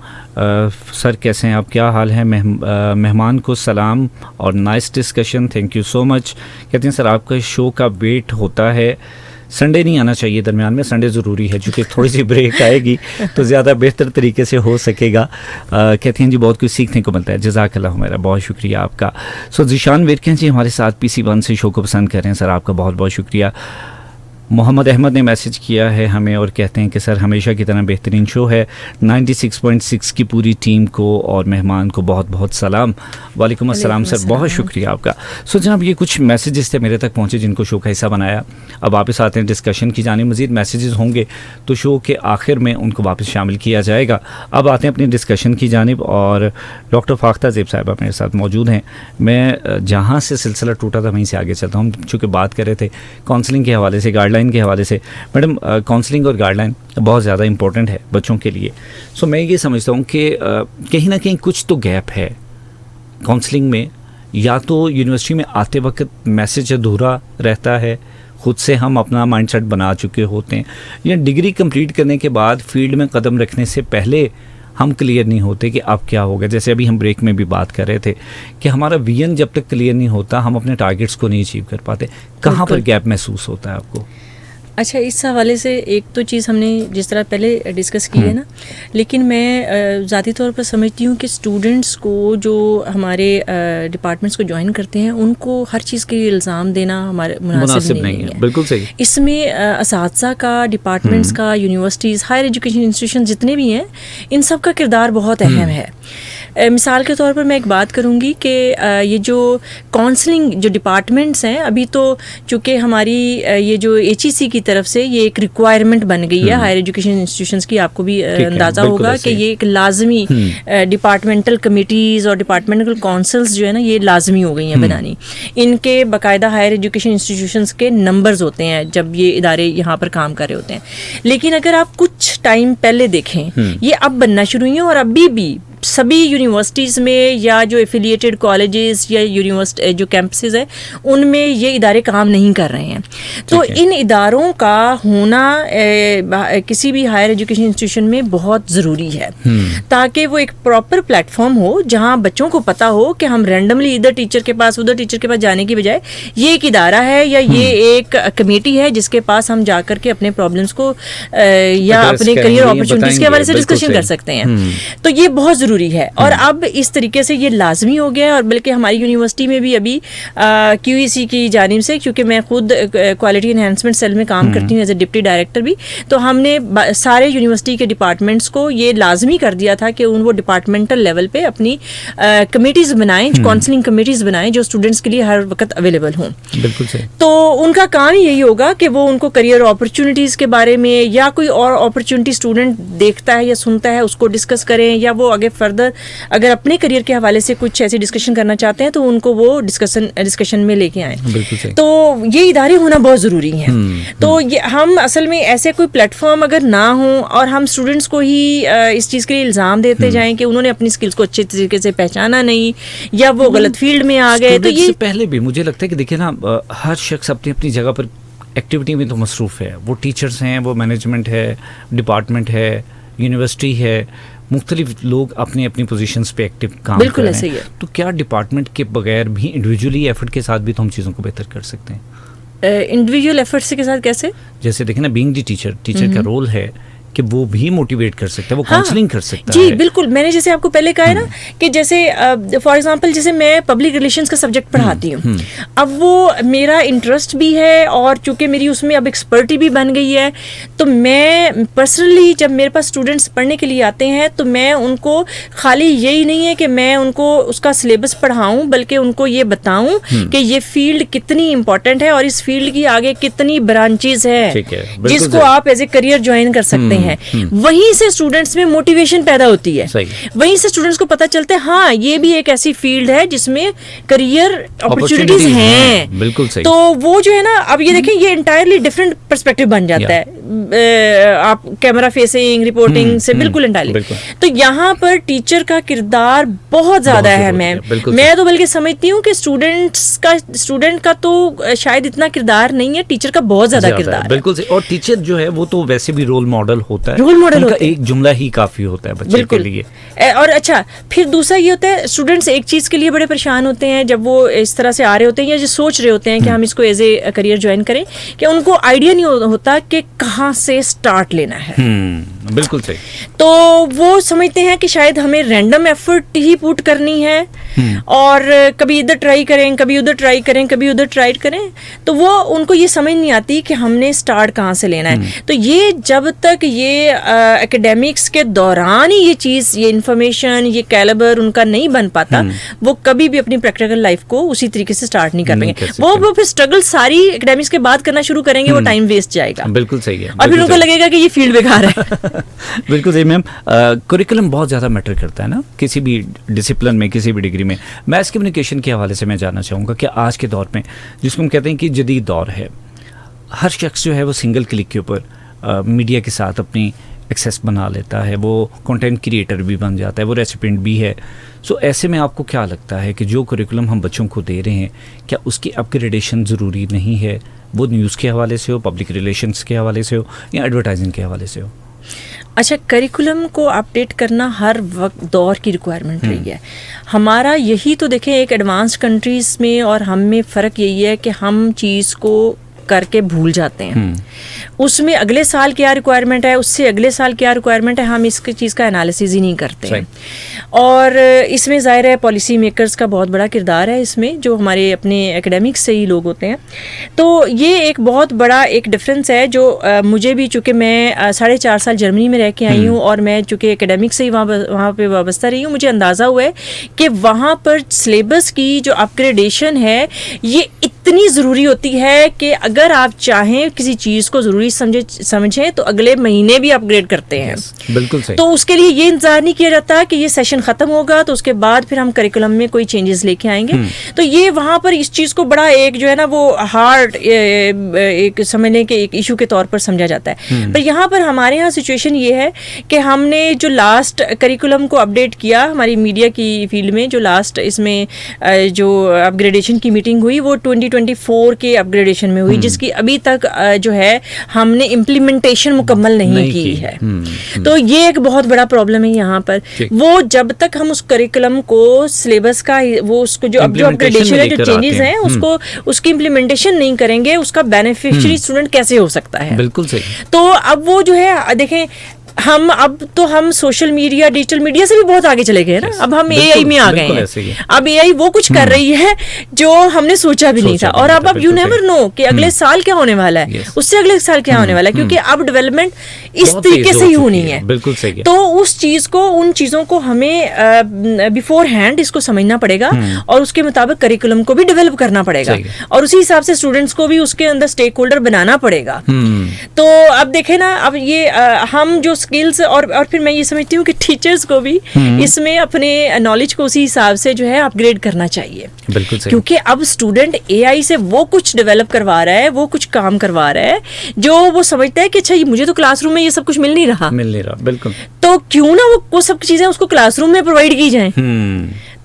सर कैसे हैं आप, क्या हाल है, मेहमान को सलाम और nice discussion, thank you so much. कहते हैं सर आपका शो का वेट होता है, संडे नहीं आना चाहिए दरमियान में, संडे ज़रूरी है क्योंकि थोड़ी सी ब्रेक आएगी तो ज़्यादा बेहतर तरीके से हो सकेगा। कहती हैं जी बहुत कुछ सीखने को मिलता है, जज़ाकल्लाह हमारा, बहुत शुक्रिया आपका। सो ज़ीशान विरकन जी हमारे साथ PC1 से शो को पसंद कर रहे हैं, सर आपका बहुत बहुत शुक्रिया। मोहम्मद अहमद ने मैसेज किया है हमें और कहते हैं कि सर हमेशा की तरह बेहतरीन शो है, 96.6 की पूरी टीम को और मेहमान को बहुत बहुत सलाम। वालेकुम अस्सलाम सर, बहुत शुक्रिया आपका। सो जनाब ये कुछ मैसेजेस थे मेरे तक पहुँचे जिनको शो का हिस्सा बनाया। अब वापस आते हैं डिस्कशन की जाने, मज़ीद मैसेजेस होंगे तो शो के आखिर में उनको वापस शामिल किया जाएगा। अब आते हैं अपनी डिस्कशन की जानिब और डॉक्टर फाख्ता ज़ेब साहिबा मेरे साथ मौजूद हैं। मैं जहाँ से सिलसिला टूटा था वहीं से आगे चलता हूँ, चूँकि बात कर रहे थे काउंसलिंग के हवाले से, गाइडलाइन के हवाले से। मैडम काउंसलिंग और गाइडलाइन बहुत ज़्यादा इंपॉर्टेंट है बच्चों के लिए। सो मैं ये समझता हूँ कि कहीं ना कहीं कुछ तो गैप है काउंसलिंग में, या तो यूनिवर्सिटी में आते वक्त मैसेज अधूरा रहता है, खुद से हम अपना माइंडसेट बना चुके होते हैं, या डिग्री कंप्लीट करने के बाद फील्ड में कदम रखने से पहले हम क्लियर नहीं होते कि अब क्या होगा। जैसे अभी हम ब्रेक में भी बात कर रहे थे कि हमारा विजन जब तक क्लियर नहीं होता हम अपने टारगेट्स को नहीं अचीव कर पाते। कहाँ पर गैप महसूस होता है आपको? अच्छा, इस हवाले से एक तो चीज़ हमने जिस तरह पहले डिस्कस की है ना, लेकिन मैं ज़ाती तौर पर समझती हूँ कि स्टूडेंट्स को जो हमारे डिपार्टमेंट्स को ज्वाइन करते हैं उनको हर चीज़ के इल्ज़ाम देना हमारे मुनासिब नहीं है। बिल्कुल सही। इसमें असातिज़ा का, डिपार्टमेंट्स का, यूनिवर्सिटीज़, हायर एजुकेशन इंस्टीट्यूशन जितने भी हैं, इन सब का किरदार बहुत अहम है। मिसाल के तौर पर मैं एक बात करूँगी कि ये जो काउंसलिंग जो डिपार्टमेंट्स हैं, अभी तो चूँकि हमारी ये जो HEC की तरफ से ये एक रिक्वायरमेंट बन गई है हायर एजुकेशन इंस्टीट्यूशंस की, आपको भी अंदाज़ा होगा कि ये एक लाजमी डिपार्टमेंटल कमिटीज़ और डिपार्टमेंटल काउंसिल्स जो है ना, ये लाजमी हो गई हैं बनानी। इनके बाकायदा हायर एजुकेशन इंस्टीट्यूशंस के नंबर्स होते हैं जब ये इदारे यहाँ पर काम कर रहे होते हैं। लेकिन अगर आप कुछ टाइम पहले देखें, ये अब बनना शुरू हुई हैं और अभी भी सभी यूनिवर्सिटीज़ में या जो एफिलिएटेड कॉलेजेस या यूनिवर्सिटी जो कैंपसेस है उनमें ये इदारे काम नहीं कर रहे हैं। तो इन इदारों का होना किसी भी हायर एजुकेशन इंस्टीट्यूशन में बहुत ज़रूरी है, ताकि वो एक प्रॉपर प्लेटफॉर्म हो जहां बच्चों को पता हो कि हम रैंडमली इधर टीचर के पास उधर टीचर के पास जाने की बजाय ये एक इदारा है या ये एक कमेटी है जिसके पास हम जा करके अपने प्रॉब्लम्स को या अपने करियर अपॉर्चुनिटीज़ के हवाले से डिस्कशन कर सकते हैं। तो ये बहुत ज़रूरी है और अब इस तरीके से ये लाजमी हो गया है। और बल्कि हमारी यूनिवर्सिटी में भी अभी QEC की जानिब से, क्योंकि मैं खुद क्वालिटी एनहांसमेंट सेल में काम करती हूँ एज ए डिप्टी डायरेक्टर भी, तो हमने सारे यूनिवर्सिटी के डिपार्टमेंट्स को ये लाजमी कर दिया था कि वो डिपार्टमेंटल लेवल पे अपनी कमेटीज़ बनाएं, काउंसलिंग कमेटीज़ बनाएं जो स्टूडेंट्स के लिए हर वक्त अवेलेबल हों। बिल्कुल सही। तो उनका काम ही यही होगा कि वो उनको करियर अपॉर्चुनिटीज़ के बारे में या कोई और अपॉर्चुनिटी स्टूडेंट देखता है या सुनता है उसको डिस्कस करें, या वो आगे फर्दर अगर अपने करियर के हवाले से कुछ ऐसी डिस्कशन करना चाहते हैं तो उनको वो डिस्कशन में लेके आएँ। तो ये इदारे होना बहुत ज़रूरी हैं। तो ये हम असल में ऐसे कोई प्लेटफॉर्म अगर ना हो और हम स्टूडेंट्स को ही इस चीज़ के लिए इल्ज़ाम देते जाएं कि उन्होंने अपनी स्किल्स को अच्छे तरीके से पहचाना नहीं या वो गलत फील्ड में आ गए, तो ये पहले भी मुझे लगता है कि देखिए ना, हर शख्स अपनी अपनी जगह पर एक्टिविटी में तो मसरूफ़ है। वो टीचर्स हैं, वो मैनेजमेंट है, डिपार्टमेंट है, यूनिवर्सिटी है, मुख्तलिफ लोग अपनी अपनी पोजीशंस पे एक्टिव काम कर बिल्कुल रहे ऐसे ही हैं, है। तो क्या डिपार्टमेंट के बगैर भी इंडिविजुअली एफर्ट के साथ भी तो हम चीज़ों को बेहतर कर सकते हैं? इंडिविजुअल एफर्ट्स के साथ कैसे? जैसे देखें ना, बीइंग द टीचर का रोल है कि वो भी मोटिवेट कर सकता है, वो काउंसलिंग कर सकता जी है। बिल्कुल, मैंने जैसे आपको पहले कहा है ना कि जैसे फॉर एग्जांपल जैसे मैं पब्लिक रिलेशंस का सब्जेक्ट पढ़ाती हूँ, अब वो मेरा इंटरेस्ट भी है और चूंकि मेरी उसमें अब एक्सपर्टी भी बन गई है, तो मैं पर्सनली जब मेरे पास स्टूडेंट्स पढ़ने के लिए आते हैं तो मैं उनको खाली यही नहीं है कि मैं उनको उसका सिलेबस पढ़ाऊँ, बल्कि उनको ये बताऊँ कि ये फील्ड कितनी इंपॉर्टेंट है और इस फील्ड की आगे कितनी ब्रांचेज ठीक है, है बिल्कुल जिसको सही। आप एज ए करियर ज्वाइन कर सकते हैं। वहीं से स्टूडेंट्स में मोटिवेशन पैदा होती है, सही। वहीं से स्टूडेंट्स को पता चलता है हाँ ये भी एक ऐसी फील्ड है जिसमें करियर अपॉर्चुनिटीज Opportunities हैं। बिल्कुल सही। तो वो जो है ना, अब ये देखें ये इंटायरली डिफरेंट पर्सपेक्टिव बन जाता है। आप कैमरा फेसिंग रिपोर्टिंग से बिल्कुल इंटायरली। बिल्कुल। तो यहाँ पर टीचर का किरदार बहुत ज्यादा बहुत है जरूरी है, मैम। बिल्कुल मैं तो बल्कि समझती हूँ कि स्टूडेंट का तो शायद इतना किरदार नहीं है, टीचर का बहुत ज्यादा किरदार है। बिल्कुल सही। और टीचर जो है वो तो वैसे भी रोल मॉडल होता है, रोल मॉडल उनका होते हैं। एक जुमला ही काफी होता है बच्चे के बिल्कुल। लिए। और अच्छा, फिर दूसरा ये होता है स्टूडेंट्स एक चीज के लिए बड़े परेशान होते हैं जब वो इस तरह से आ रहे होते हैं या जो सोच रहे होते हैं कि हम इसको एज ए करियर ज्वाइन करें, कि उनको आइडिया नहीं होता कि कहाँ से स्टार्ट लेना है। बिल्कुल सही। तो वो समझते हैं कि शायद हमें रैंडम एफर्ट ही पुट करनी है और कभी इधर ट्राई करें, कभी उधर ट्राई करें, कभी उधर ट्राई करें, तो वो उनको ये समझ नहीं आती कि हमने स्टार्ट कहाँ से लेना है। तो ये जब तक ये एकेडमिक्स के दौरान ही ये चीज़, ये इंफॉर्मेशन, ये कैलिबर उनका नहीं बन पाता, वो कभी भी अपनी प्रैक्टिकल लाइफ को उसी तरीके से स्टार्ट नहीं कर नहीं पाएंगे। कर सकते। वो फिर स्ट्रगल सारी एकेडमिक्स के बाद करना शुरू करेंगे, वो टाइम वेस्ट जाएगा बिल्कुल सही है। और फिर बिल्कुल उनको सही। लगेगा कि ये फील्ड बेकार है। बिल्कुल सही मैम। करिकुलम बहुत ज़्यादा मैटर करता है ना किसी भी डिसिप्लिन में, किसी भी डिग्री में। मैस कम्युनिकेशन के हवाले से मैं जानना चाहूँगा कि आज के दौर में, जिसको हम कहते हैं कि जदीद दौर है, हर शख्स जो है वो सिंगल क्लिक के ऊपर मीडिया के साथ अपनी एक्सेस बना लेता है, वो कंटेंट क्रिएटर भी बन जाता है, वो रेसिपिएंट भी है। सो ऐसे में आपको क्या लगता है कि जो करिकुलम हम बच्चों को दे रहे हैं, क्या उसकी अपग्रेडेशन ज़रूरी नहीं है? वो न्यूज़ के हवाले से हो, पब्लिक रिलेशंस के हवाले से हो या एडवर्टाइजिंग के हवाले से हो? अच्छा, करिकुलम को अपडेट करना हर वक्त दौर की रिक्वायरमेंट रही है। हमारा यही तो देखें, एक एडवांस कंट्रीज़ में और हम में फ़र्क यही है कि हम चीज़ को करके भूल जाते हैं। उसमें अगले साल क्या रिक्वायरमेंट है, उससे अगले साल क्या रिक्वायरमेंट है, हम इसकी चीज़ का एनालिसिस ही नहीं करते हैं। और इसमें ज़ाहिर है पॉलिसी मेकर्स का बहुत बड़ा किरदार है इसमें, जो हमारे अपने एकेडमिक्स से ही लोग होते हैं। तो ये एक बहुत बड़ा एक डिफरेंस है जो मुझे भी, चूँकि मैं 4.5 साल जर्मनी में रह के आई हूँ और मैं चूँकि एकेडमिक्स से ही वहाँ पे वाबस्ता रही हूँ, मुझे अंदाज़ा हुआ है कि वहाँ पर सिलेबस की जो अपग्रेडेशन है ये इतनी ज़रूरी होती है कि अगर आप चाहें किसी चीज़ को ज़रूरी समझें तो अगले महीने भी अपग्रेड करते हैं। बिल्कुल सही। तो उसके लिए ये इंतजार नहीं किया जाता कि ये सेशन ख़त्म होगा तो उसके बाद फिर हम करिकुलम में कोई चेंजेस लेके आएंगे। तो ये वहाँ पर इस चीज़ को बड़ा एक जो है ना वो हार्ड एक समझने के एक इशू के तौर पर समझा जाता है। पर यहाँ पर हमारे यहाँ सिचुएशन ये है कि हमने जो लास्ट करिकुलम को अपडेट किया हमारी मीडिया की फील्ड में, जो लास्ट इसमें जो अपग्रेडेशन की मीटिंग हुई वो 2024 के अपग्रेडेशन में हुई, जिसकी अभी तक जो है हमने इम्प्लीमेंटेशन मुकम्मल नहीं की है। तो ये एक बहुत बड़ा प्रॉब्लम है यहाँ पर। वो जब तक हम उस करिकुलम को सिलेबस का वो उसको जो अपग्रेडेशन है, जो चेंजेस हैं, उसको उसकी इम्प्लीमेंटेशन नहीं करेंगे, उसका बेनिफिशियरी स्टूडेंट कैसे हो सकता है? बिल्कुल सही। तो अब वो जो है देखें, हम सोशल मीडिया, डिजिटल मीडिया से भी बहुत आगे चले गए ना। अब हम एआई में आ गए हैं। अब एआई वो कुछ कर रही है जो हमने सोचा भी नहीं था। और अब यू नेवर नो कि अगले साल क्या होने वाला है, उससे अगले साल क्या होने वाला है, क्योंकि अब डेवलपमेंट इस तरीके से ही होनी है। बिल्कुल सही। तो उस चीज को, उन चीजों को हमें बिफोर हैंड इसको समझना पड़ेगा और उसके मुताबिक करिकुलम को भी डेवलप करना पड़ेगा और उसी हिसाब से स्टूडेंट्स को भी उसके अंदर स्टेक होल्डर बनाना पड़ेगा। तो अब देखें ना, अब ये हम जो स्किल्स और फिर मैं ये समझती हूँ कि टीचर्स को भी इसमें अपने नॉलेज को उसी हिसाब से जो है अपग्रेड करना चाहिए। बिल्कुल सही। क्योंकि अब स्टूडेंट एआई से वो कुछ डेवलप करवा रहा है, वो कुछ काम करवा रहा है जो वो समझता है कि अच्छा ये मुझे तो क्लासरूम में ये सब कुछ मिल नहीं रहा। बिल्कुल। तो क्यों ना वो सब चीजें उसको क्लासरूम में प्रोवाइड की जाएं।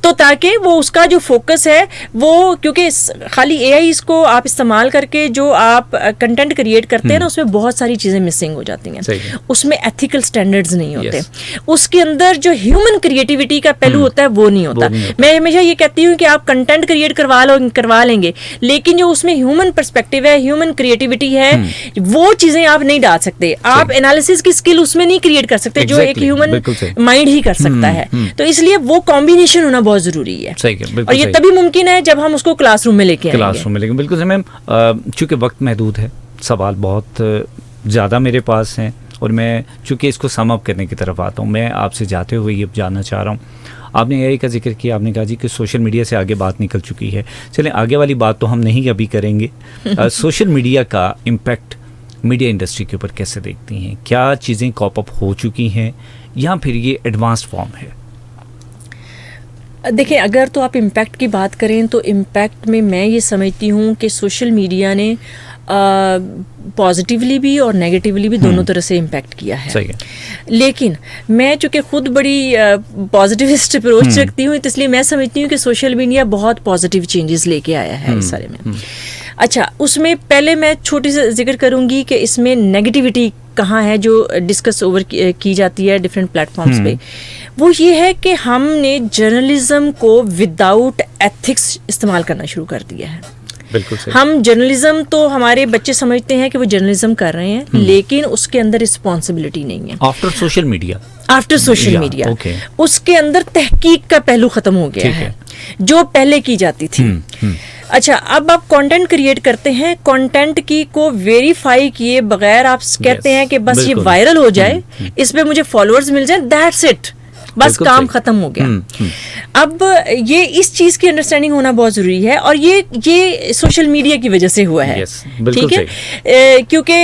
तो ताकि वो उसका जो फोकस है वो, क्योंकि खाली एआई इसको आप इस्तेमाल करके जो आप कंटेंट क्रिएट करते हैं ना, उसमें बहुत सारी चीज़ें मिसिंग हो जाती हैं, उसमें एथिकल स्टैंडर्ड्स नहीं होते, उसके अंदर जो ह्यूमन क्रिएटिविटी का पहलू होता है वो नहीं होता। मैं हमेशा ये कहती हूँ कि आप कंटेंट क्रिएट करवा लेंगे, लेकिन जो उसमें ह्यूमन पर्सपेक्टिव है, ह्यूमन क्रिएटिविटी है, वो चीज़ें आप नहीं डाल सकते। आप एनालिसिस की स्किल उसमें नहीं क्रिएट कर सकते जो एक ह्यूमन माइंड ही कर सकता है। तो इसलिए वो कॉम्बिनेशन होना बहुत जरूरी है, और ये तभी मुमकिन है जब हम उसको क्लासरूम में लेके आएंगे। बिल्कुल सही मैम। चूंकि वक्त महदूद है, सवाल बहुत ज़्यादा मेरे पास हैं, और मैं चूंकि इसको सम अप करने की तरफ आता हूँ, मैं आपसे जाते हुए ये जानना चाह रहा हूँ, आपने एआई का जिक्र किया, आपने कहा जी कि सोशल मीडिया से आगे बात निकल चुकी है। चलें, आगे वाली बात तो हम नहीं अभी करेंगे। सोशल मीडिया का इम्पैक्ट मीडिया इंडस्ट्री के ऊपर कैसे देखती हैं? क्या चीज़ें कॉप अप हो चुकी हैं या फिर ये एडवांस फॉर्म है? देखिए, अगर तो आप इम्पैक्ट की बात करें तो इम्पैक्ट में मैं ये समझती हूँ कि सोशल मीडिया ने पॉजिटिवली भी और नेगेटिवली भी दोनों तरह से इम्पैक्ट किया है। सही है। लेकिन मैं चूँकि खुद बड़ी पॉजिटिविस्ट अप्रोच रखती हूँ, तो इसलिए मैं समझती हूँ कि सोशल मीडिया बहुत पॉजिटिव चेंजेस लेके आया है इस सारे में। अच्छा, उसमें पहले मैं छोटी सी जिक्र करूँगी कि इसमें नेगेटिविटी कहाँ है जो डिस्कस ओवर की जाती है डिफरेंट प्लेटफॉर्म्स पे। वो ये है कि हमने जर्नलिज्म को विदाउट एथिक्स इस्तेमाल करना शुरू कर दिया है। बिल्कुल सही। हम जर्नलिज्म तो हमारे बच्चे समझते हैं कि वो जर्नलिज्म कर रहे हैं, लेकिन उसके अंदर रिस्पॉन्सिबिलिटी नहीं है। आफ्टर सोशल मीडिया उसके अंदर तहकीक का पहलू खत्म हो गया है जो पहले की जाती थी। अच्छा, अब आप कंटेंट क्रिएट करते हैं, कंटेंट की को वेरीफाई किए बगैर आप कहते हैं कि बस ये वायरल हो जाए, इस पे मुझे फॉलोअर्स मिल जाए, दैट्स इट, बस काम खत्म हो गया। अब ये इस चीज की अंडरस्टैंडिंग होना बहुत जरूरी है, और ये सोशल मीडिया की वजह से हुआ है। ठीक है, क्योंकि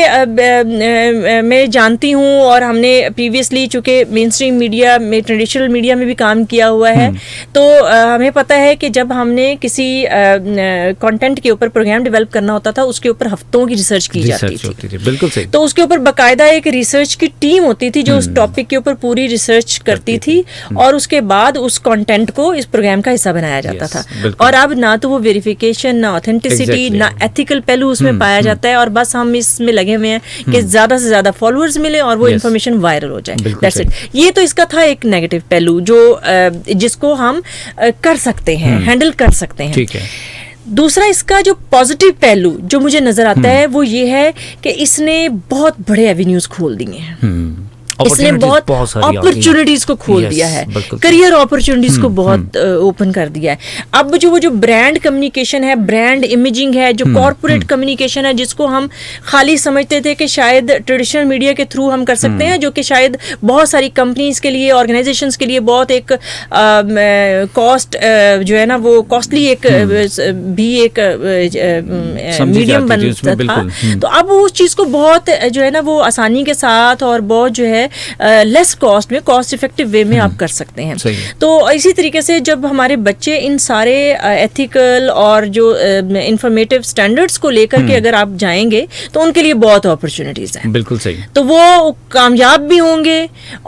मैं जानती हूँ, और हमने प्रीवियसली चूंकि मेन स्ट्रीम मीडिया में, ट्रेडिशनल मीडिया में भी काम किया हुआ है, तो हमें पता है कि जब हमने किसी कंटेंट के ऊपर प्रोग्राम डेवलप करना होता था, उसके ऊपर हफ्तों की रिसर्च की जाती थी। बिल्कुल सही। तो उसके ऊपर बाकायदा एक रिसर्च की टीम होती थी जो उस टॉपिक के ऊपर पूरी रिसर्च करती थी, और उसके बाद उस कंटेंट को इस प्रोग्राम का हिस्सा बनाया जाता था। और अब ना तो वो वेरिफिकेशन, ना ऑथेंटिसिटी, ना एथिकल पहलू उसमें पाया जाता है, और बस हम इसमें लगे हुए हैं कि ज्यादा से ज्यादा फॉलोअर्स मिले और वो इन्फॉर्मेशन वायरल हो जाए, दैट्स इट। ये तो इसका था एक नेगेटिव पहलू जो जिसको हम कर सकते हैं, हैंडल कर सकते हैं। ठीक है। दूसरा इसका जो पॉजिटिव पहलू जो मुझे नजर आता है वो ये है कि इसने बहुत बड़े एवेन्यूज खोल दिए हैं। इसने बहुत अपॉर्चुनिटीज को खोल दिया है, करियर अपॉर्चुनिटीज को बहुत ओपन कर दिया है। अब वो जो ब्रांड कम्युनिकेशन है, ब्रांड इमेजिंग है, जो कॉर्पोरेट कम्युनिकेशन है, जिसको हम खाली समझते थे कि शायद ट्रेडिशनल मीडिया के थ्रू हम कर सकते हैं, जो कि शायद बहुत सारी कंपनीज के लिए, ऑर्गेनाइजेशंस के लिए बहुत एक कॉस्ट जो है ना, वो कॉस्टली एक भी एक मीडियम बनता था। तो अब उस चीज को बहुत जो है ना, वो आसानी के साथ और बहुत जो है लेस कॉस्ट में, कॉस्ट इफेक्टिव वे में आप कर सकते हैं। तो इसी तरीके से जब हमारे बच्चे इन सारे एथिकल और जो इंफॉर्मेटिव स्टैंडर्ड्स को लेकर के अगर आप जाएंगे तो उनके लिए बहुत अपॉर्चुनिटीज हैं। बिल्कुल सही। तो वो कामयाब भी होंगे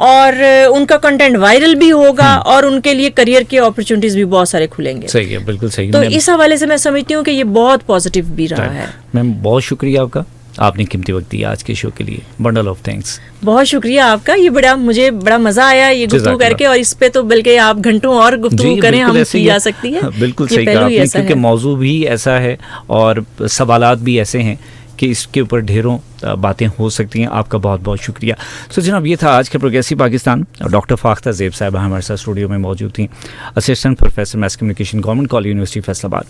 और उनका कंटेंट वायरल भी होगा और उनके लिए करियर के अपॉर्चुनिटीज भी बहुत सारे खुलेंगे। सही है, बिल्कुल सही। तो इस हवाले से मैं समझती हूँ कि ये बहुत पॉजिटिव भी रहा है। मैम, बहुत शुक्रिया आपका, आपने कीमती वक्त दिया आज के शो के लिए। Bundle of thanks. बहुत शुक्रिया आपका, ये मुझे बड़ा मजा आया ये गुफ्तगू करके, और इस पे तो बल्कि आप घंटों और गुफ्तगू करें, हम की जा सकती है। बिल्कुल सही कहा आपने, क्योंकि मौजू भी ऐसा है और सवालात भी ऐसे हैं कि इसके ऊपर ढेरों बातें हो सकती हैं। आपका बहुत बहुत शुक्रिया। सो जनाब, ये था आज का प्रोग्रेसिव पाकिस्तान। डॉक्टर फाख्ता ज़ेब साहिबा हमारे साथ स्टूडियो में मौजूद थी, assistant professor mass communication, government college, university Faisalabad.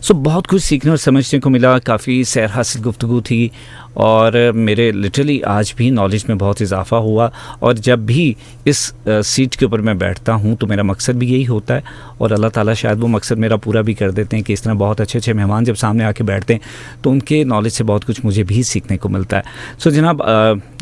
So बहुत कुछ सीखने और समझने को मिला, काफ़ी सैर हासिल गुफ्तगू थी, और मेरे लिटरली आज भी नॉलेज में बहुत इजाफा हुआ। और जब भी इस सीट के ऊपर मैं बैठता हूँ तो मेरा मकसद भी यही होता है, और अल्लाह ताला शायद वो मकसद मेरा पूरा भी कर देते हैं कि इस तरह बहुत अच्छे अच्छे मेहमान जब सामने आके बैठते हैं तो उनके नॉलेज से बहुत कुछ मुझे भी सीखने को मिलता है। सो जनाब,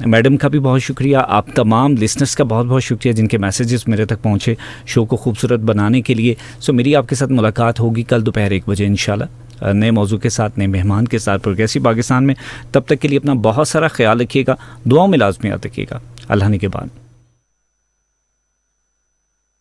मैडम का भी बहुत शुक्रिया, आप तमाम लिसनर्स का बहुत बहुत शुक्रिया जिनके मैसेजेस मेरे तक पहुँचे शो को खूबसूरत बनाने के लिए। सो मेरी आपके साथ मुलाकात होगी कल दोपहर 1 बजे इंशाल्लाह, नए मौजू के साथ, नए मेहमान के साथ प्रोग्रेसिव पाकिस्तान में। तब तक के लिए अपना बहुत सारा ख्याल रखिएगा, दुआओं में लाजमी याद रखिएगा। अल्लाह ने के बाद।